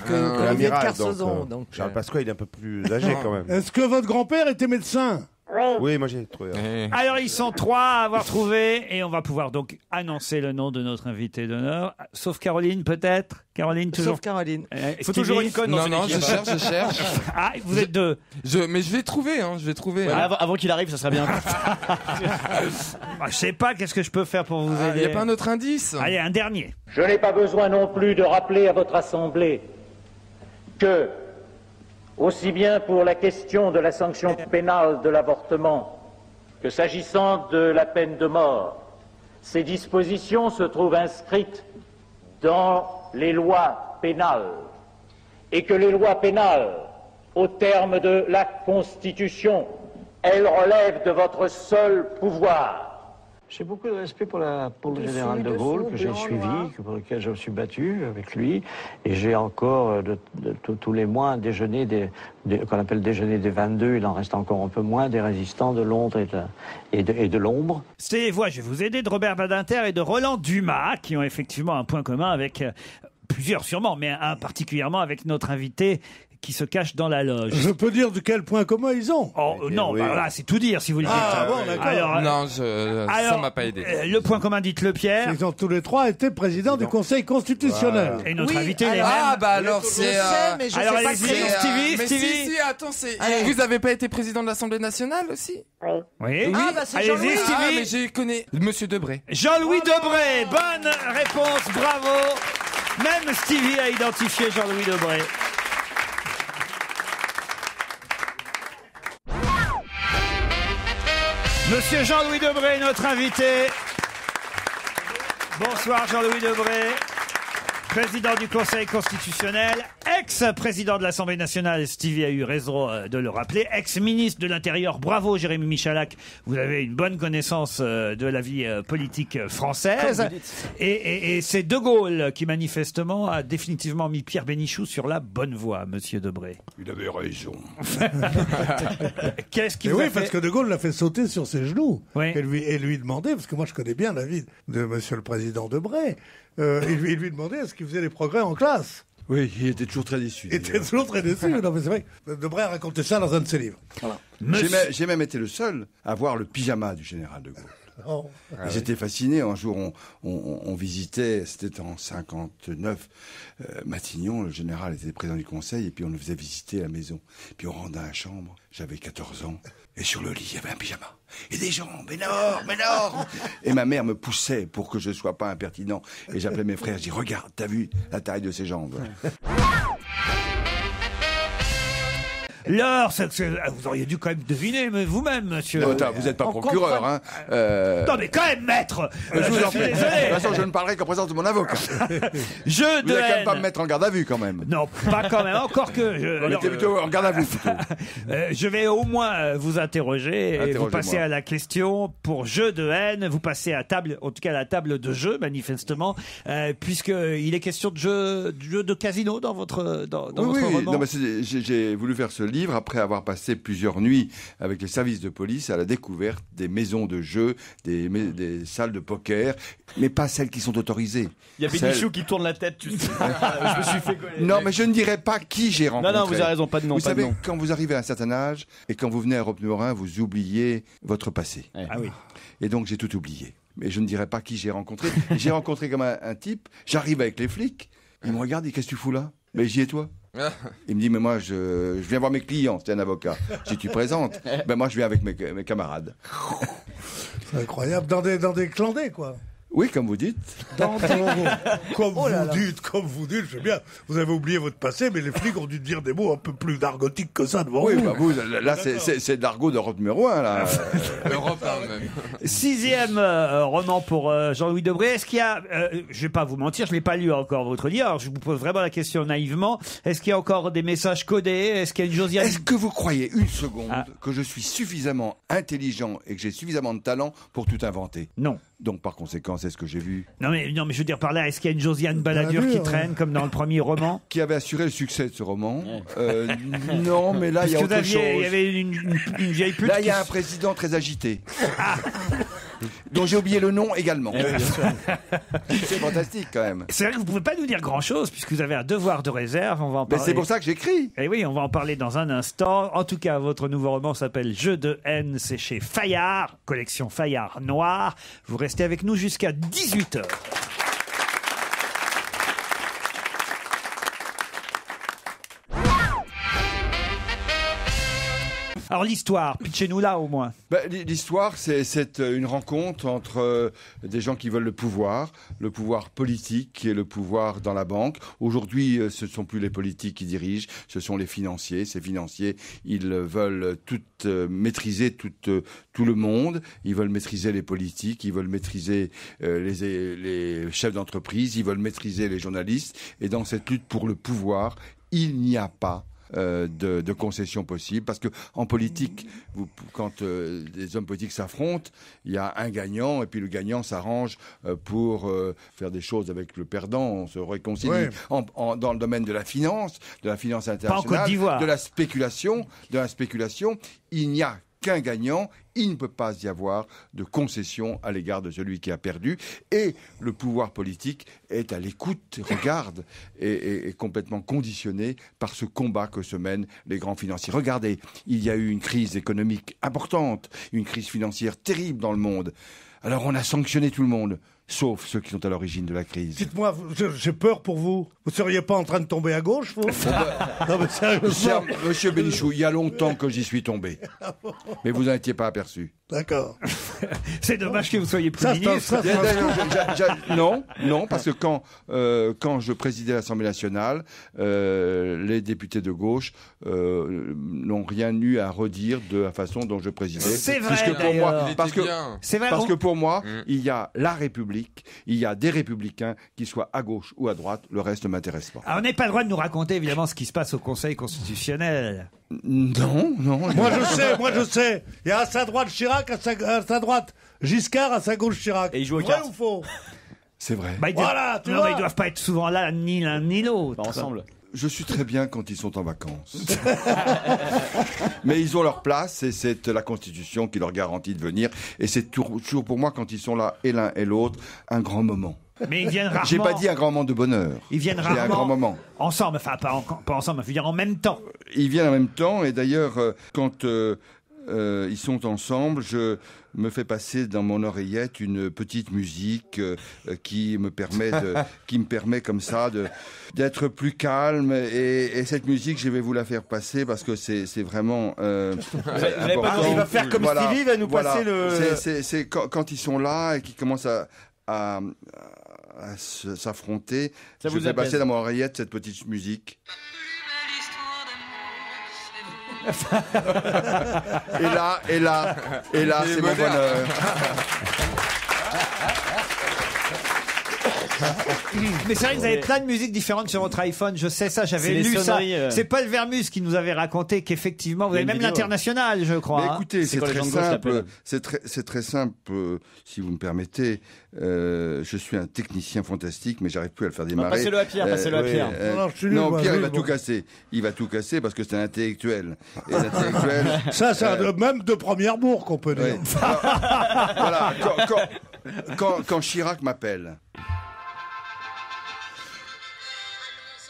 Olivier de
l'amiral.
Kersauzon, donc,
Charles Pasqua, il est un peu plus âgé quand même.
Est-ce que votre grand-père était médecin?
Oui.
Oui, moi j'ai trouvé.
Alors ils sont trois à avoir trouvé et on va pouvoir donc annoncer le nom de notre invité d'honneur. Sauf Caroline peut-être. Caroline toujours.
Sauf Caroline.
Il faut toujours une conne dans
Non,
une
je
équipe.
cherche.
Ah, vous êtes deux.
Mais je vais trouver, je vais trouver.
Ouais, avant qu'il arrive, ça serait bien.
Ah, je sais pas qu'est-ce que je peux faire pour vous
Il
aider.
n'y a pas un autre indice?
Allez, un dernier.
Je n'ai pas besoin non plus de rappeler à votre Assemblée que, aussi bien pour la question de la sanction pénale de l'avortement que s'agissant de la peine de mort, ces dispositions se trouvent inscrites dans les lois pénales et que les lois pénales, au terme de la Constitution, elles relèvent de votre seul pouvoir.
J'ai beaucoup de respect pour le général de Gaulle, que j'ai suivi, pour lequel je me suis battu avec lui. Et j'ai encore, tous les mois, un déjeuner, qu'on appelle déjeuner des 22, il en reste encore un peu moins, des résistants de Londres et de l'ombre.
C'est les voix, je vais vous aider, de Robert Badinter et de Roland Dumas, qui ont effectivement un point commun avec plusieurs sûrement, mais un particulièrement avec notre invité qui se cache dans la loge.
Je peux dire de quel point commun ils ont.
Oh non, bah là c'est tout dire si vous le dites.
Ah bon, d'accord.
Alors,
Non, ça m'a pas aidé.
Le point commun, dites-le Pierre.
Ils ont tous les trois été présidents du Conseil constitutionnel.
Et notre invité les
Ah
mêmes.
bah alors c'est...
mais je
Alors
sais pas
allez-y,
qui est.
Stevie,
Mais
Stevie.
si, attends, c'est...
Allez.
Vous avez pas été président de l'Assemblée nationale aussi?
Oui.
Ah, bah, c'est
Allez-y,
Jean-Louis.
Stevie.
Ah, mais je connais Monsieur Debré.
Jean-Louis Debré, bonne réponse, bravo. Même Stevie a identifié Jean-Louis Debré. Monsieur Jean-Louis Debré, notre invité. Bonsoir Jean-Louis Debré, président du Conseil constitutionnel, ex-président de l'Assemblée nationale, Stevie a eu raison de le rappeler, ex-ministre de l'Intérieur, bravo Jérémy Michalak, vous avez une bonne connaissance de la vie politique française. Et c'est De Gaulle qui manifestement a définitivement mis Pierre Bénichou sur la bonne voie, monsieur Debré.
Il avait raison.
Qu'est-ce qui
Mais
vous a
oui,
fait...
parce que De Gaulle l'a fait sauter sur ses genoux
Oui.
et lui demandait, parce que moi je connais bien la vie de Monsieur le Président Debré, il lui demandait est-ce qu'il faisait des progrès en classe.
Oui, il était toujours très déçu.
Il était toujours très déçu. Non, mais c'est vrai. Debré a raconté ça dans un de ses livres.
Voilà. J'ai même été le seul à voir le pyjama du général de Gaulle.
Oh.
Et j'étais fasciné. Un jour, on visitait, c'était en 59, Matignon, le général était président du conseil, et puis on nous faisait visiter la maison. Puis on rentre dans la chambre, j'avais 14 ans, et sur le lit, il y avait un pyjama. Et des jambes énormes, énormes. Et ma mère me poussait pour que je ne sois pas impertinent. Et j'appelais mes frères, je dis, regarde, t'as vu la taille de ses jambes?
L'heure, vous auriez dû quand même deviner, mais vous-même, monsieur.
Non, attends, vous n'êtes pas procureur, hein.
Non, mais quand même, maître.
Je vous en
suis
prie. De
désolé.
toute façon, je ne parlerai qu'en présence de mon avocat.
Jeu
Vous
de
n'allez quand même
haine.
pas me mettre en garde à vue, quand même.
Non, pas quand même. Encore que.
On était plutôt en garde à vue, plutôt.
Je vais au moins vous interroger et vous
Interrogez-moi.
passez à la question pour jeu de haine. Vous passez à table, en tout cas à la table de jeu, manifestement, puisqu'il est question de jeu de casino dans votre votre roman.
Non, mais j'ai voulu faire ce livre après avoir passé plusieurs nuits avec les services de police à la découverte des maisons de jeu, des salles de poker, mais pas celles qui sont autorisées.
Il y a Bénichou qui tourne la tête, tu sais. Je me suis fait connaître.
Non, mais je ne dirai pas qui j'ai rencontré.
Non, vous avez raison, pas de nom.
Vous
pas de
savez,
nom.
quand vous arrivez à un certain âge et quand vous venez à Europe numéro 1, vous oubliez votre passé.
Ah oui.
Et donc j'ai tout oublié. Mais je ne dirai pas qui j'ai rencontré. J'ai rencontré comme un type, j'arrive avec les flics, il me regarde, il dit, qu'est-ce que tu fous là? Mais j'y ai toi. Il me dit, mais moi, je viens voir mes clients, c'est un avocat. Si tu présentes, ben moi, je viens avec mes camarades.
C'est incroyable. Dans des clandés, quoi.
Oui, comme vous dites.
Comme vous dites, je sais bien. Vous avez oublié votre passé, mais les flics ont dû dire des mots un peu plus narcotiques que ça devant
Oui,
vous.
bah vous, là, c'est de l'argot d'Europe numéro 1, là.
Europe 1, même.
6e roman pour Jean-Louis Debré. Est-ce qu'il y a, je vais pas vous mentir, je l'ai pas lu encore votre livre. Alors je vous pose vraiment la question naïvement. Est-ce qu'il y a encore des messages codés? Est-ce qu'il y a une Josiane?
Est-ce que vous croyez une seconde que je suis suffisamment intelligent et que j'ai suffisamment de talent pour tout inventer?
Non.
Donc par conséquent, c'est ce que j'ai vu.
Non mais je veux dire par là, est-ce qu'il y a une Josiane Balladur qui traîne comme dans le premier roman?
Qui avait assuré le succès de ce roman. Non, mais là, il y a autre chose.
Il y avait une vieille pute.
Là, il y a un président très agité. Dont j'ai oublié le nom également.
Oui, bien sûr.
C'est fantastique quand même.
C'est vrai que vous pouvez pas nous dire grand-chose puisque vous avez un devoir de réserve. On va en parler.
C'est pour ça que j'écris.
Et oui, on va en parler dans un instant. En tout cas, votre nouveau roman s'appelle Jeu de haine. C'est chez Fayard, collection Fayard Noir. Vous restez avec nous jusqu'à 18h. Alors l'histoire, pitchez-nous là au moins.
L'histoire, c'est une rencontre entre des gens qui veulent le pouvoir politique et le pouvoir dans la banque. Aujourd'hui, ce ne sont plus les politiques qui dirigent, ce sont les financiers. Ces financiers, ils veulent maîtriser tout le monde. Ils veulent maîtriser les politiques, ils veulent maîtriser les chefs d'entreprise, ils veulent maîtriser les journalistes. Et dans cette lutte pour le pouvoir, il n'y a pas de concessions possibles, parce que en politique, quand des hommes politiques s'affrontent, il y a un gagnant et puis le gagnant s'arrange pour faire des choses avec le perdant. On se réconcilie dans le domaine de la finance internationale,
pas en Côte d'Ivoire.
de la spéculation. Il n'y a qu'un gagnant. Il ne peut pas y avoir de concession à l'égard de celui qui a perdu. Et le pouvoir politique est à l'écoute, regarde, et est complètement conditionné par ce combat que se mènent les grands financiers. Regardez, il y a eu une crise économique importante, une crise financière terrible dans le monde. Alors on a sanctionné tout le monde, sauf ceux qui sont à l'origine de la crise.
Dites-moi, j'ai peur pour vous. Vous ne seriez pas en train de tomber à gauche, vous? Non, mais sérieusement.
Monsieur Bénichou, il y a longtemps que j'y suis tombé. Mais vous n'en étiez pas aperçu.
D'accord.
C'est dommage que vous soyez plus ministre.
Non, parce que quand je présidais l'Assemblée nationale, les députés de gauche n'ont rien eu à redire de la façon dont je présidais.
C'est vrai, d'ailleurs.
Parce que pour moi, il y a la République, il y a des républicains, qu'ils soient à gauche ou à droite, le reste ne m'intéresse pas.
Alors, on n'est pas le droit de nous raconter évidemment ce qui se passe au Conseil constitutionnel.
Non.
Moi je sais. Il y a à sa droite Chirac, à sa droite Giscard, à sa gauche Chirac.
Et ils jouent aux
vrai
cartes.
ou faux?
C'est vrai.
Voilà, tu vois. Mais ils doivent pas être souvent là, ni l'un ni l'autre.
Pas ensemble.
Je suis très bien quand ils sont en vacances. Mais ils ont leur place et c'est la Constitution qui leur garantit de venir. Et c'est toujours pour moi, quand ils sont là, et l'un et l'autre, un grand moment.
Mais ils viennent rarement.
J'ai pas dit un grand moment de bonheur.
Ils viennent rarement.
Un grand moment.
Ensemble, enfin pas ensemble, mais je veux dire en même temps.
Ils viennent en même temps et d'ailleurs, quand ils sont ensemble, je me fais passer dans mon oreillette une petite musique qui me permet comme ça d'être plus calme et cette musique je vais vous la faire passer parce que c'est vraiment important.
Il va faire comme Stevie, il va nous passer le...
C'est quand ils sont là et qu'ils commencent à s'affronter, je vais passer dans mon oreillette cette petite musique. et là, c'est mon bonheur.
Mais c'est vrai que vous avez plein de musiques différentes sur votre iPhone. Je sais ça, j'avais lu ça. C'est Paul Vermus qui nous avait raconté qu'effectivement, vous avez même l'international, je crois.
Mais écoutez, c'est très simple. C'est très simple, si vous me permettez. Je suis un technicien fantastique, mais j'arrive plus à le faire démarrer.
Passez-le à Pierre,
non, Pierre, il va tout casser. Il va tout casser parce que c'est un intellectuel. Et l'intellectuel.
Ça, c'est même de première bourre qu'on peut dire.
Voilà. Quand Chirac m'appelle.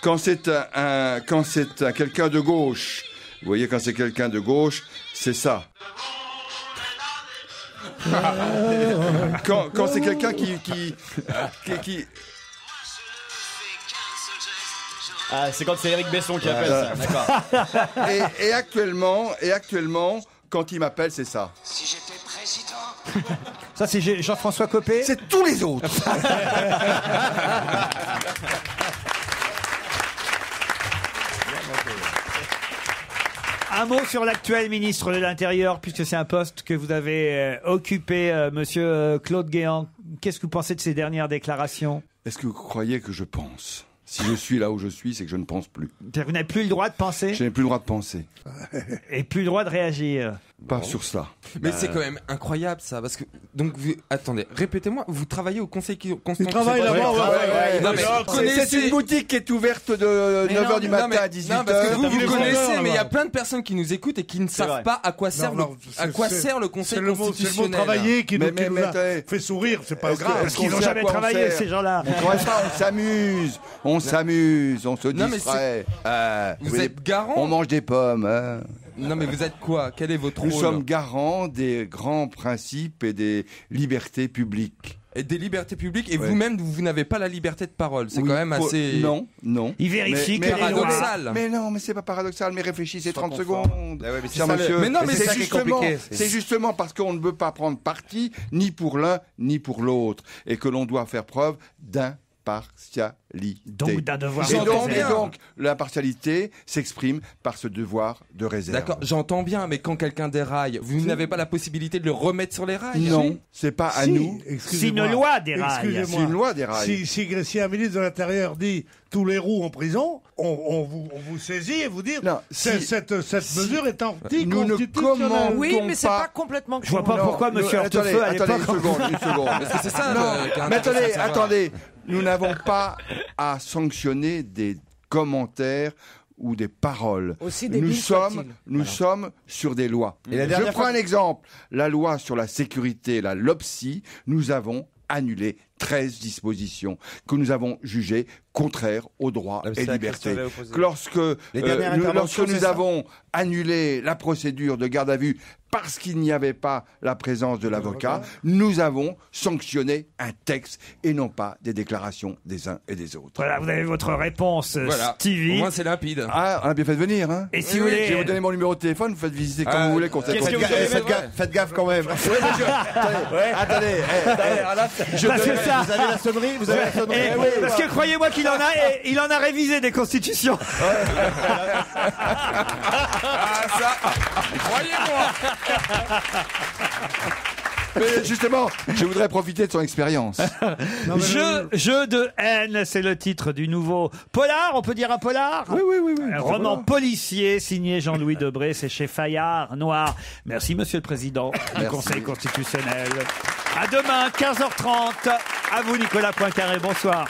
Quand c'est quelqu'un de gauche, vous voyez, quand c'est quelqu'un de gauche, c'est ça. Quand c'est quelqu'un qui...
Ah, c'est quand c'est Éric Besson qui appelle ça, d'accord.
Et actuellement, quand il m'appelle, c'est ça.
Si j'étais président,
Ça, c'est Jean-François Copé.
C'est tous les autres.
Un mot sur l'actuel ministre de l'Intérieur, puisque c'est un poste que vous avez occupé, monsieur Claude Guéant. Qu'est-ce que vous pensez de ces dernières déclarations?
Est-ce que vous croyez que je pense? Si je suis là où je suis, c'est que je ne pense plus.
Vous n'avez plus le droit de penser?
Je n'ai plus le droit de penser.
Et plus le droit de réagir?
Pas sur ça.
Mais c'est quand même incroyable ça, parce que donc attendez, répétez-moi, vous travaillez au Conseil constitutionnel.
Il travaille là-bas,
C'est
une boutique qui est ouverte de 9h du matin à 18h.
Non, parce que vous connaissez, mais il y a plein de personnes qui nous écoutent et qui ne savent pas à quoi sert le Conseil constitutionnel.
C'est le mot travailler qui nous a fait sourire, c'est pas grave.
Parce qu'ils n'ont jamais travaillé, ces gens-là.
On s'amuse, on se distrait.
Vous êtes garant.
On mange des pommes.
Non mais vous êtes quoi? Quel est votre rôle?
Nous sommes garants des grands principes et des libertés publiques.
Et des libertés publiques, et vous-même, vous n'avez pas la liberté de parole. C'est quand même assez...
Non.
Il vérifie que
paradoxal.
Mais non, mais c'est pas paradoxal. Mais réfléchissez 30 secondes.
Cher monsieur. Mais non, mais
c'est justement, c'est justement parce qu'on ne veut pas prendre parti ni pour l'un ni pour l'autre, et que l'on doit faire preuve d'impartialité.
Donc d'un devoir.
Et donc, l'impartialité s'exprime par ce devoir de réserve.
D'accord, j'entends bien, mais quand quelqu'un déraille, vous n'avez pas la possibilité de le remettre sur les rails?
Non, c'est pas à nous.
Si une loi déraille.
Si une loi déraille.
Si un ministre de l'Intérieur dit tous les roues en prison, on vous saisit et vous dit cette mesure est anticonstitutionnelle.
Oui, mais c'est pas complètement.
Je vois pas pourquoi monsieur Hortefeux à l'époque.
Une seconde.
Parce que c'est ça.
Mais attendez. Nous n'avons pas à sanctionner des commentaires ou des paroles. Nous sommes sur des lois. Je prends un exemple. La loi sur la sécurité, la LOPSI, nous avons annulé 13 dispositions que nous avons jugées contraires aux droits et libertés. Lorsque nous avons annulé la procédure de garde à vue parce qu'il n'y avait pas la présence de l'avocat, nous avons sanctionné un texte et non pas des déclarations des uns et des autres.
Voilà, vous avez votre réponse, Stevie.
Au moins, c'est limpide.
Ah, on a bien fait de venir. Hein.
Et si vous voulez...
Je vais vous donner mon numéro de téléphone, vous faites visiter comme vous voulez.
Faites gaffe quand même.
Attendez.
Vous avez la sonnerie,
Parce que croyez-moi qu'il en a révisé des constitutions.
Croyez-moi.
Mais justement, je voudrais profiter de son expérience.
Jeu de haine, c'est le titre du nouveau polar. On peut dire un polar?
Oui.
Un roman policier signé Jean-Louis Debré, c'est chez Fayard Noir. Merci monsieur le président du Conseil constitutionnel. À demain, 15h30. À vous Nicolas Poincaré, bonsoir.